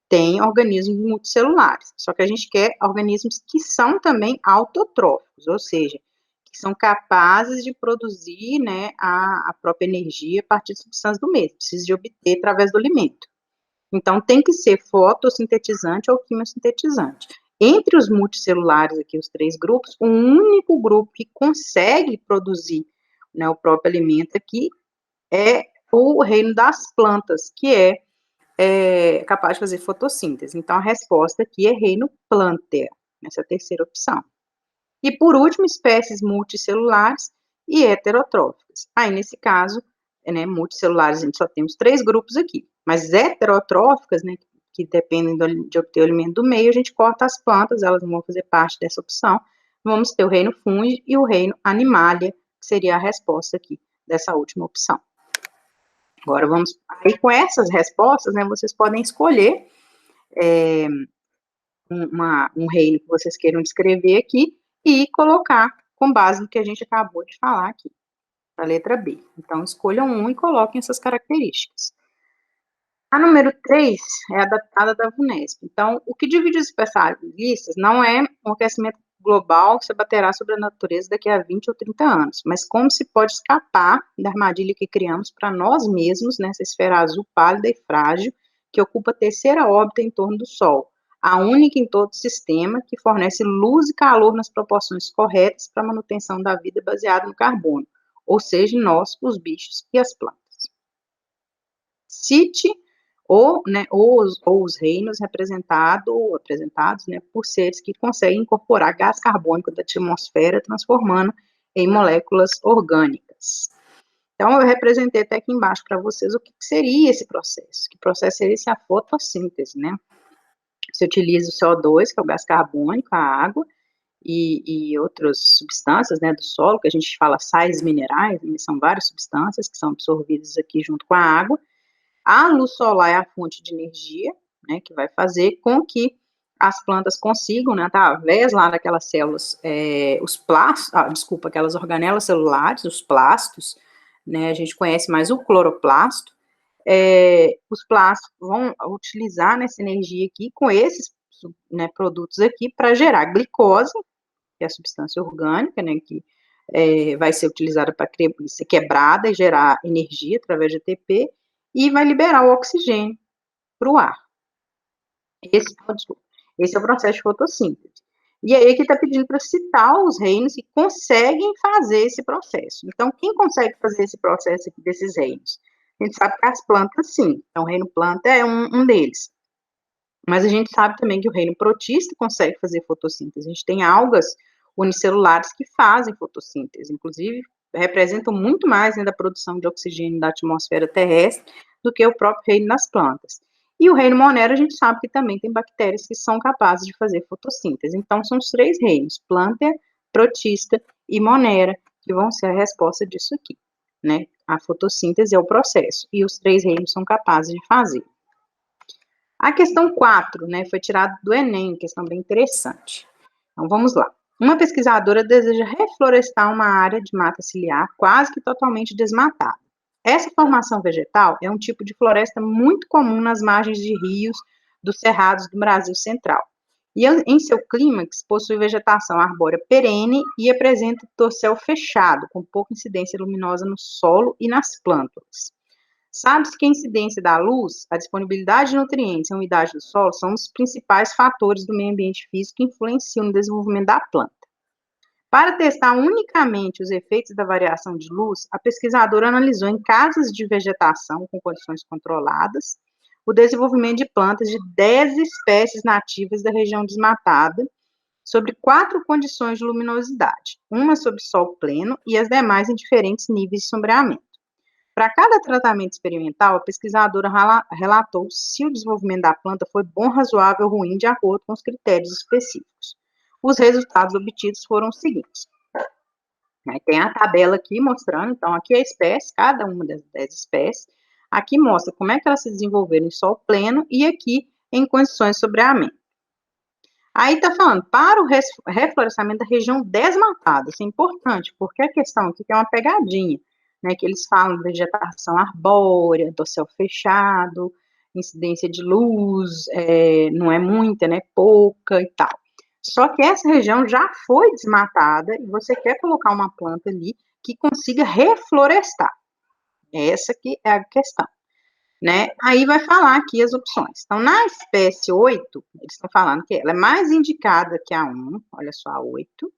A: tem organismos multicelulares. Só que a gente quer organismos que são também autotróficos, ou seja, que são capazes de produzir, né, a própria energia a partir de substâncias do mesmo, precisa de obter através do alimento. Então, tem que ser fotossintetizante ou quimiosintetizante. Entre os multicelulares aqui, os três grupos, o único grupo que consegue produzir, né, o próprio alimento aqui é o reino das plantas, que é capaz de fazer fotossíntese. Então, a resposta aqui é reino Plantae, essa é a terceira opção. E, por último, espécies multicelulares e heterotróficas. Aí, nesse caso, né, multicelulares, a gente só temos três grupos aqui, mas heterotróficas, né, que dependem de obter o alimento do meio, a gente corta as plantas, elas não vão fazer parte dessa opção. Vamos ter o reino fungi e o reino animalia, que seria a resposta aqui dessa última opção. Agora, vamos. Aí, com essas respostas, né, vocês podem escolher um reino que vocês queiram descrever aqui e colocar com base no que a gente acabou de falar aqui, a letra B. Então, escolham um e coloquem essas características. A número 3 é a datada da VUNESP. Então, o que divide os especialistas não é um aquecimento global que se abaterá sobre a natureza daqui a 20 ou 30 anos, mas como se pode escapar da armadilha que criamos para nós mesmos nessa esfera azul pálida e frágil que ocupa a terceira órbita em torno do Sol, a única em todo o sistema que fornece luz e calor nas proporções corretas para a manutenção da vida baseada no carbono, ou seja, nós, os bichos e as plantas. Cite ou os reinos representados, né, por seres que conseguem incorporar gás carbônico da atmosfera, transformando em moléculas orgânicas. Então, eu representei até aqui embaixo para vocês o que seria esse processo. Que processo seria esse? A fotossíntese, né? Você utiliza o CO2, que é o gás carbônico, a água, e outras substâncias, né, do solo, que a gente fala sais minerais, né, são várias substâncias que são absorvidas aqui junto com a água. A luz solar é a fonte de energia, né, que vai fazer com que as plantas consigam, né, através lá daquelas células, aquelas organelas celulares, os plastos, né, a gente conhece mais o cloroplasto, os plastos vão utilizar nessa energia aqui, com esses, né, produtos aqui, para gerar glicose, que é a substância orgânica, né, que vai ser utilizada para ser quebrada e gerar energia através de ATP, e vai liberar o oxigênio para o ar. Esse é o processo de fotossíntese. E aí, aqui está pedindo para citar os reinos que conseguem fazer esse processo. Então, quem consegue fazer esse processo aqui desses reinos? A gente sabe que as plantas, sim. Então, o reino planta é um deles. Mas a gente sabe também que o reino protista consegue fazer fotossíntese. A gente tem algas unicelulares que fazem fotossíntese, inclusive representam muito mais, né, da produção de oxigênio da atmosfera terrestre do que o próprio reino das plantas. E o reino monero, a gente sabe que também tem bactérias que são capazes de fazer fotossíntese. Então, são os três reinos, planta, protista e monera, que vão ser a resposta disso aqui, né? A fotossíntese é o processo, e os três reinos são capazes de fazer. A questão 4, né, foi tirada do Enem, questão bem interessante. Então, vamos lá. Uma pesquisadora deseja reflorestar uma área de mata ciliar quase que totalmente desmatada. Essa formação vegetal é um tipo de floresta muito comum nas margens de rios dos cerrados do Brasil Central. E em seu clímax possui vegetação arbórea perene e apresenta dossel fechado, com pouca incidência luminosa no solo e nas plântulas. Sabe-se que a incidência da luz, a disponibilidade de nutrientes e a umidade do solo são os principais fatores do meio ambiente físico que influenciam no desenvolvimento da planta. Para testar unicamente os efeitos da variação de luz, a pesquisadora analisou em casas de vegetação com condições controladas o desenvolvimento de plantas de 10 espécies nativas da região desmatada, sobre 4 condições de luminosidade, uma sob sol pleno e as demais em diferentes níveis de sombreamento. Para cada tratamento experimental, a pesquisadora relatou se o desenvolvimento da planta foi bom, razoável ou ruim, de acordo com os critérios específicos. Os resultados obtidos foram os seguintes. Tem a tabela aqui mostrando, então, aqui a espécie, cada uma das 10 espécies. Aqui mostra como é que elas se desenvolveram em sol pleno e aqui em condições de sombreamento. Aí está falando, para o reflorestamento da região desmatada, isso é importante, porque a questão aqui tem uma pegadinha. né, que eles falam de vegetação arbórea, dossel fechado, incidência de luz, não é muita, né, pouca e tal. Só que essa região já foi desmatada e você quer colocar uma planta ali que consiga reflorestar. Essa que é a questão, né? Aí vai falar aqui as opções. Então, na espécie 8, eles estão falando que ela é mais indicada que a 1, olha só a 8,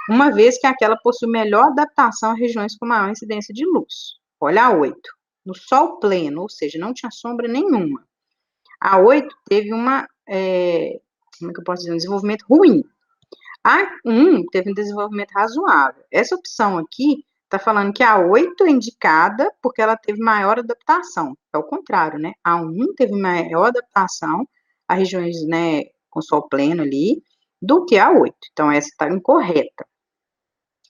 A: uma vez que aquela possui melhor adaptação a regiões com maior incidência de luz. Olha a 8, no sol pleno, ou seja, não tinha sombra nenhuma. A 8 teve como é que eu posso dizer, um desenvolvimento ruim. A 1 teve um desenvolvimento razoável. Essa opção aqui está falando que a 8 é indicada porque ela teve maior adaptação. É o contrário, né? A 1 teve maior adaptação a regiões, né, com sol pleno ali, do que a 8. Então, essa está incorreta.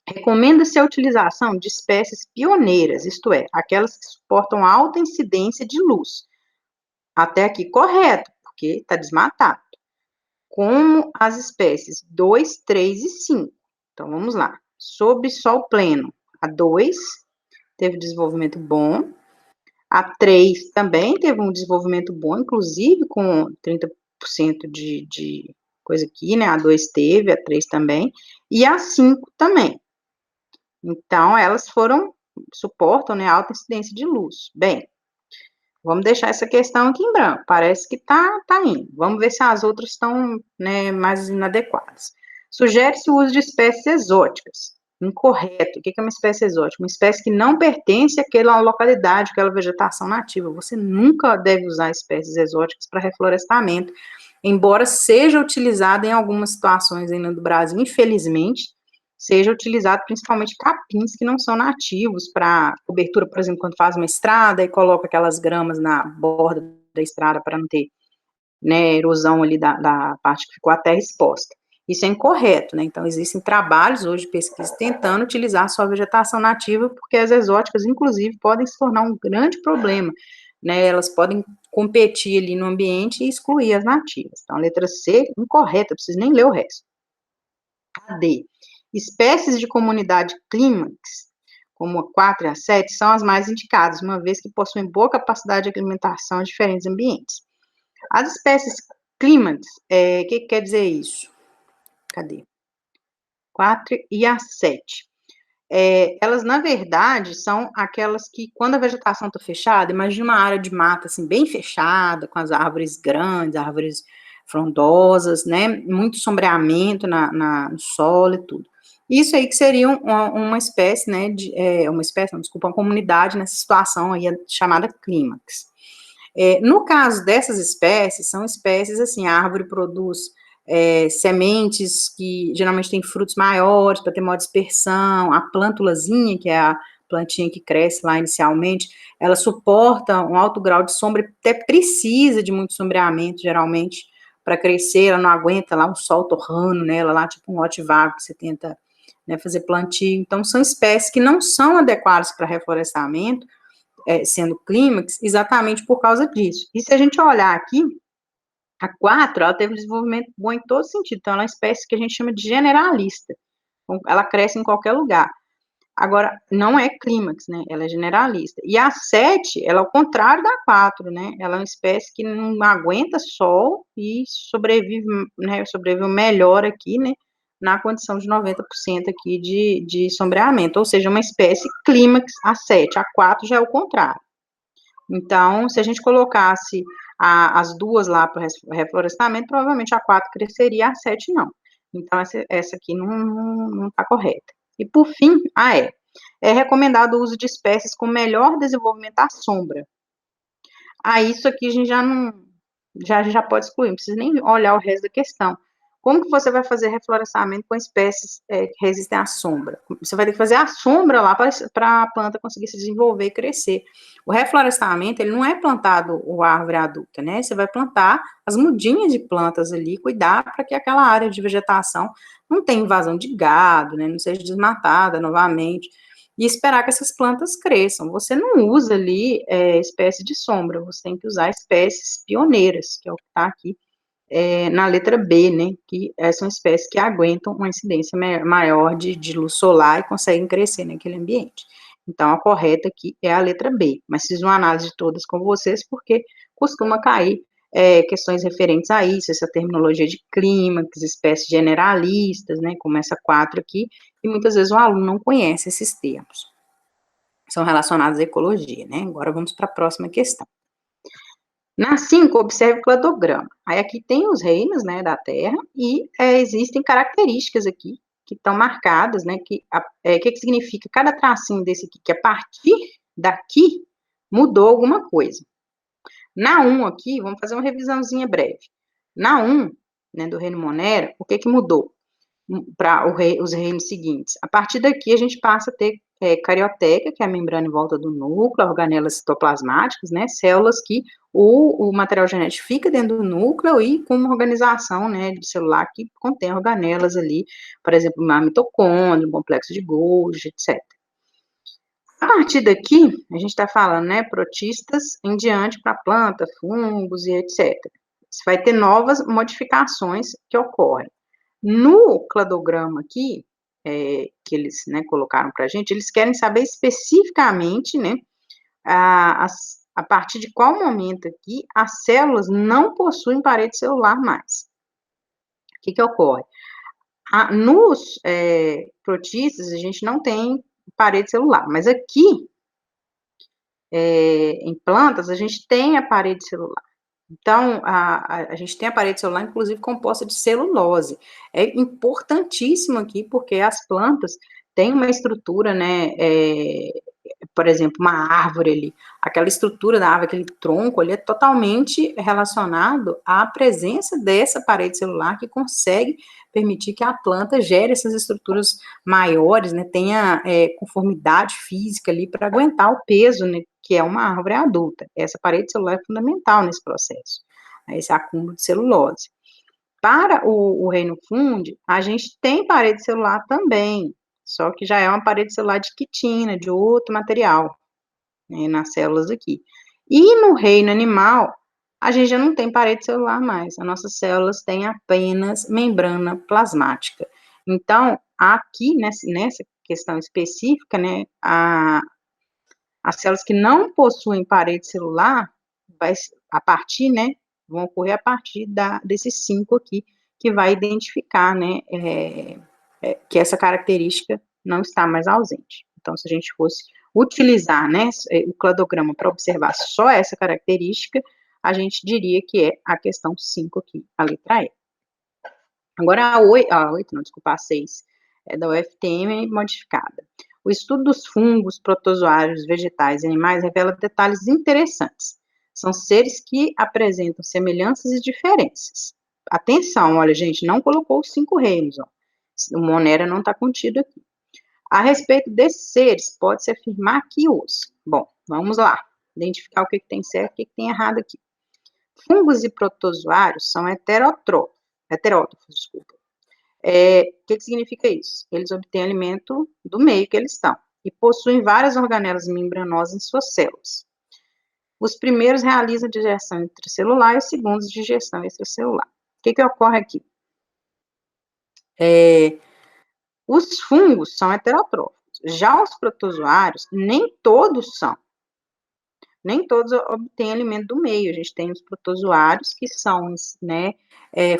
A: Recomenda-se a utilização de espécies pioneiras, isto é, aquelas que suportam alta incidência de luz. Até aqui, correto, porque está desmatado. Como as espécies 2, 3 e 5. Então, vamos lá. Sob sol pleno, a 2 teve desenvolvimento bom. A 3 também teve um desenvolvimento bom, inclusive com 30% de coisa aqui, né? A 2 teve, a 3 também. E a 5 também. Então, elas suportam, né, alta incidência de luz. Bem, vamos deixar essa questão aqui em branco. Parece que tá indo. Vamos ver se as outras estão, né, mais inadequadas. Sugere-se o uso de espécies exóticas. Incorreto. O que é uma espécie exótica? Uma espécie que não pertence àquela localidade, àquela vegetação nativa. Você nunca deve usar espécies exóticas para reflorestamento, embora seja utilizada em algumas situações ainda do Brasil, infelizmente, seja utilizado principalmente capins que não são nativos para cobertura, por exemplo, quando faz uma estrada e coloca aquelas gramas na borda da estrada para não ter, né, erosão ali da parte que ficou a terra exposta. Isso é incorreto, né? Então, existem trabalhos hoje de pesquisa tentando utilizar só a vegetação nativa, porque as exóticas, inclusive, podem se tornar um grande problema, né? Elas podem competir ali no ambiente e excluir as nativas. Então, a letra C, incorreta, não preciso nem ler o resto. A D. Espécies de comunidade clímax, como a 4 e a 7, são as mais indicadas, uma vez que possuem boa capacidade de alimentação em diferentes ambientes. As espécies clímax, o que quer dizer isso? Cadê? 4 e a 7. Elas, na verdade, são aquelas que, quando a vegetação está fechada, imagina uma área de mata, assim, bem fechada, com as árvores grandes, árvores frondosas, né, muito sombreamento no solo e tudo. Isso aí que seria uma espécie, né, uma comunidade nessa situação aí chamada clímax. No caso dessas espécies, são espécies, assim, a árvore produz sementes que geralmente têm frutos maiores para ter maior dispersão, a plântulazinha, que é a plantinha que cresce lá inicialmente, ela suporta um alto grau de sombra, até precisa de muito sombreamento, geralmente, para crescer, ela não aguenta lá um sol torrando nela, lá tipo um lote vago que você tenta, né, fazer plantio. Então, são espécies que não são adequadas para reflorestamento, sendo clímax, exatamente por causa disso. E se a gente olhar aqui, a 4, ela teve um desenvolvimento bom em todo sentido, então ela é uma espécie que a gente chama de generalista, ela cresce em qualquer lugar. Agora, não é clímax, né, ela é generalista. E a 7, ela é o contrário da 4, né, ela é uma espécie que não aguenta sol e sobrevive, né, sobreviveu melhor aqui, né, na condição de 90% aqui de sombreamento, ou seja, uma espécie clímax a 7, a 4 já é o contrário. Então, se a gente colocasse as duas lá para reflorestamento, provavelmente a 4 cresceria, a 7 não. Então, essa aqui não está correta. E, por fim, a E. É recomendado o uso de espécies com melhor desenvolvimento à sombra. Isso aqui a gente já pode excluir, não precisa nem olhar o resto da questão. Como que você vai fazer reflorestamento com espécies que resistem à sombra? Você vai ter que fazer a sombra lá para a planta conseguir se desenvolver e crescer. O reflorestamento, ele não é plantado a árvore adulta, né? Você vai plantar as mudinhas de plantas ali, cuidar para que aquela área de vegetação não tenha invasão de gado, né? Não seja desmatada novamente. E esperar que essas plantas cresçam. Você não usa ali espécie de sombra, você tem que usar espécies pioneiras, que é o que está aqui na letra B, né, que são espécies que aguentam uma incidência maior de luz solar e conseguem crescer naquele ambiente. Então, a correta aqui é a letra B, mas fiz uma análise de todas com vocês, porque costuma cair questões referentes a isso, essa terminologia de clímax, espécies generalistas, né, como essa 4 aqui, e muitas vezes o aluno não conhece esses termos. São relacionados à ecologia, né? Agora vamos para a próxima questão. Na 5, observe o cladograma. Aí aqui tem os reinos, né, da Terra, e existem características aqui que estão marcadas, né, que significa cada tracinho desse aqui, que a partir daqui mudou alguma coisa. Na 1 aqui, vamos fazer uma revisãozinha breve. Na 1, né, do reino Monera, o que mudou para os reinos seguintes? A partir daqui, a gente passa a ter carioteca, que é a membrana em volta do núcleo, organelas citoplasmáticas, né, células que o material genético fica dentro do núcleo e com uma organização, né, de celular que contém organelas ali, por exemplo, uma mitocôndria, um complexo de Golgi, etc. A partir daqui, a gente está falando, né, protistas em diante para planta, fungos e etc. Você vai ter novas modificações que ocorrem. No cladograma aqui, que eles, né, colocaram para a gente, eles querem saber especificamente, né, a partir de qual momento aqui as células não possuem parede celular mais. O que ocorre? Nos protistas, a gente não tem parede celular, mas aqui, em plantas, a gente tem a parede celular. Então, a gente tem a parede celular, inclusive, composta de celulose. É importantíssimo aqui, porque as plantas têm uma estrutura, né, por exemplo, uma árvore ali, aquela estrutura da árvore, aquele tronco ali, é totalmente relacionado à presença dessa parede celular que consegue permitir que a planta gere essas estruturas maiores, né, tenha conformidade física ali para aguentar o peso, né, que é uma árvore adulta. Essa parede celular é fundamental nesse processo, né, esse acúmulo de celulose. Para o reino fungi, a gente tem parede celular também, só que já é uma parede celular de quitina, de outro material, né, nas células aqui. E no reino animal, a gente já não tem parede celular mais, as nossas células têm apenas membrana plasmática. Então, aqui, nessa questão específica, né, as células que não possuem parede celular, vão ocorrer a partir desses 5 aqui, que vai identificar, né, que essa característica não está mais ausente. Então, se a gente fosse utilizar, né, o cladograma para observar só essa característica, a gente diria que é a questão 5 aqui, a letra E. Agora, a 6 é da UFTM modificada. O estudo dos fungos, protozoários, vegetais e animais revela detalhes interessantes. São seres que apresentam semelhanças e diferenças. Atenção, olha, gente, não colocou os 5 reinos, ó. O Monera não está contido aqui. A respeito desses seres, pode-se afirmar que Bom, vamos lá. Identificar o que tem certo e o que tem errado aqui. Fungos e protozoários são heterótrofos, desculpa. O que significa isso? Eles obtêm alimento do meio que eles estão e possuem várias organelas membranosas em suas células. Os primeiros realizam digestão intracelular e os segundos digestão extracelular. O que ocorre aqui? Os fungos são heterótrofos. Já os protozoários, nem todos são. Nem todos obtêm alimento do meio. A gente tem os protozoários que são, né,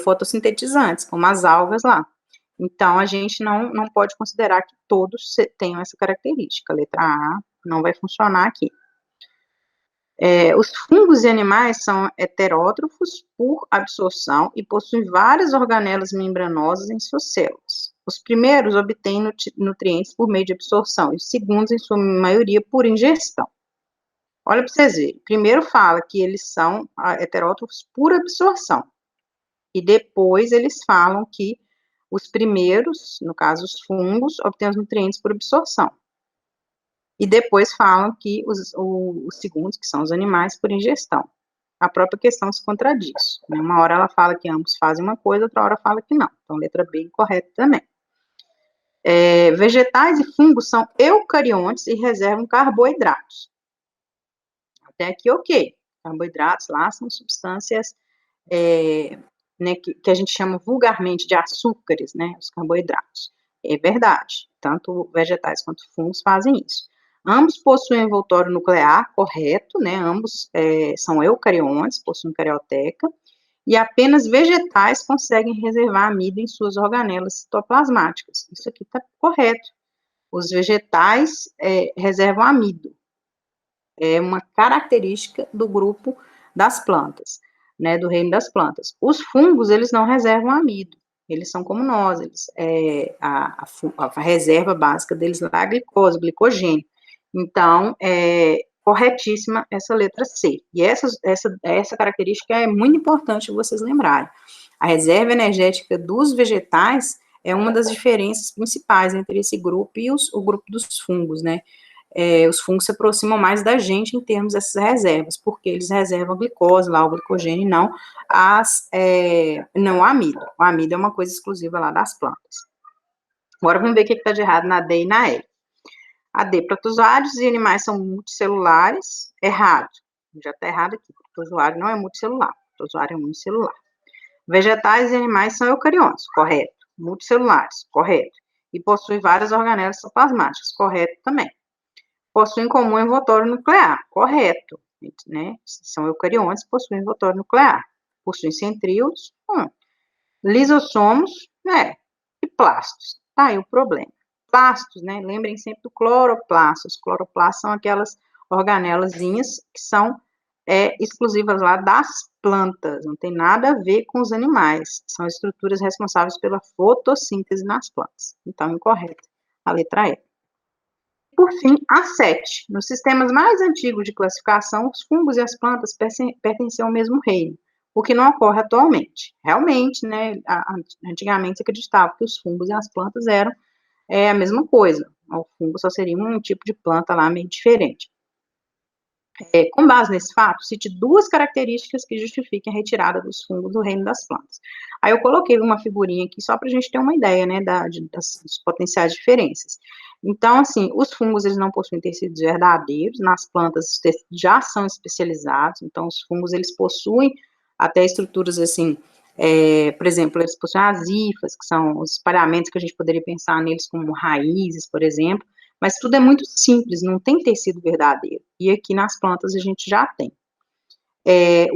A: fotossintetizantes, como as algas lá. Então, a gente não pode considerar que todos tenham essa característica. A letra A não vai funcionar aqui. Os fungos e animais são heterótrofos por absorção e possuem várias organelas membranosas em suas células. Os primeiros obtêm nutrientes por meio de absorção e os segundos, em sua maioria, por ingestão. Olha para vocês verem. Primeiro fala que eles são heterótrofos por absorção. E depois eles falam que os primeiros, no caso os fungos, obtêm os nutrientes por absorção. E depois falam que os segundos, que são os animais, por ingestão. A própria questão se contradiz. Né? Uma hora ela fala que ambos fazem uma coisa, outra hora fala que não. Então, letra B incorreta também. Vegetais e fungos são eucariontes e reservam carboidratos. Até aqui, ok. Carboidratos lá são substâncias né, que a gente chama vulgarmente de açúcares, né, os carboidratos. É verdade. Tanto vegetais quanto fungos fazem isso. Ambos possuem envoltório nuclear, correto, né? Ambos são eucariontes, possuem carioteca, e apenas vegetais conseguem reservar amido em suas organelas citoplasmáticas. Isso aqui está correto. Os vegetais reservam amido. É uma característica do grupo das plantas, né, do reino das plantas. Os fungos, eles não reservam amido. Eles são como nós, a reserva básica deles lá é a glicose, o glicogênio. Então, corretíssima essa letra C. E essa característica é muito importante vocês lembrarem. A reserva energética dos vegetais é uma das diferenças principais entre esse grupo e o grupo dos fungos, né? Os fungos se aproximam mais da gente em termos dessas reservas, porque eles reservam a glicose, lá o glicogênio, não o amido. O amido é uma coisa exclusiva lá das plantas. Agora vamos ver o que está de errado na D e na E. A D, protozoários e animais são multicelulares, errado. Já está errado aqui, protozoário não é multicelular, protozoário é unicelular. Vegetais e animais são eucariontes, correto. Multicelulares, correto. E possuem várias organelas citoplasmáticas, correto também. Possuem em comum envoltório nuclear, correto, né? São eucariontes, possuem envoltório nuclear. Possuem centríolos, lisossomos, e plastos. Tá aí o problema. Plastos, né? Lembrem sempre do cloroplasto. Os cloroplastos são aquelas organelazinhas que são exclusivas lá das plantas, não tem nada a ver com os animais. São estruturas responsáveis pela fotossíntese nas plantas. Então, incorreto. A letra E. Por fim, a 7. Nos sistemas mais antigos de classificação, os fungos e as plantas pertenciam ao mesmo reino, o que não ocorre atualmente. Realmente, né, antigamente se acreditava que os fungos e as plantas eram a mesma coisa. O fungo só seria um tipo de planta lá meio diferente. Com base nesse fato, cite duas características que justifiquem a retirada dos fungos do reino das plantas. Aí eu coloquei uma figurinha aqui só para a gente ter uma ideia, né, das potenciais diferenças. Então, assim, os fungos, eles não possuem tecidos verdadeiros, nas plantas os tecidos já são especializados, então os fungos, eles possuem até estruturas, assim, por exemplo, eles possuem as hifas, que são os espalhamentos que a gente poderia pensar neles como raízes, por exemplo, mas tudo é muito simples, não tem tecido verdadeiro. E aqui nas plantas a gente já tem.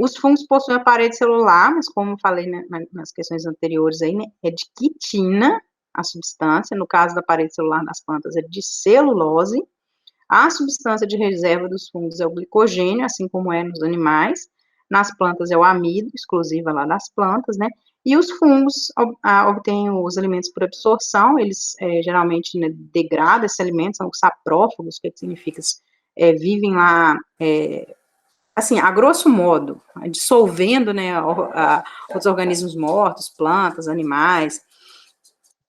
A: Os fungos possuem a parede celular, mas como eu falei, né, nas questões anteriores aí, né, é de quitina a substância, no caso da parede celular das plantas é de celulose. A substância de reserva dos fungos é o glicogênio, assim como é nos animais. Nas plantas é o amido, exclusiva lá das plantas, né? E os fungos obtêm os alimentos por absorção, eles geralmente, né, degradam esses alimentos, são os saprófagos, que significa vivem lá, assim, a grosso modo, dissolvendo, né, os organismos mortos, plantas, animais.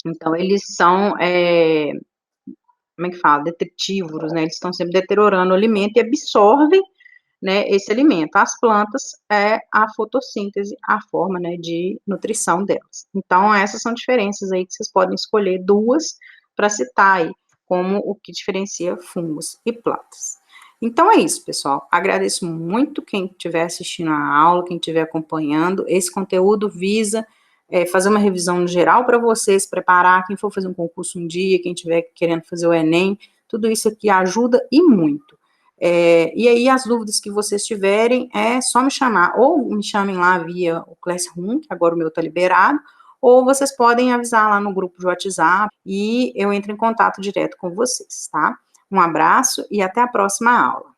A: Então, eles são, como é que fala, detritívoros, né, eles estão sempre deteriorando o alimento e absorvem, né, esse alimento. As plantas a fotossíntese, a forma, né, de nutrição delas. Então, essas são diferenças aí que vocês podem escolher duas para citar aí, como o que diferencia fungos e plantas. Então, é isso, pessoal. Agradeço muito quem estiver assistindo a aula, quem estiver acompanhando. Esse conteúdo visa fazer uma revisão no geral para vocês, preparar, quem for fazer um concurso um dia, quem estiver querendo fazer o Enem, tudo isso aqui ajuda e muito. E aí, as dúvidas que vocês tiverem, é só me chamar, ou me chamem lá via o Classroom, que agora o meu está liberado, ou vocês podem avisar lá no grupo de WhatsApp e eu entro em contato direto com vocês, tá? Um abraço e até a próxima aula.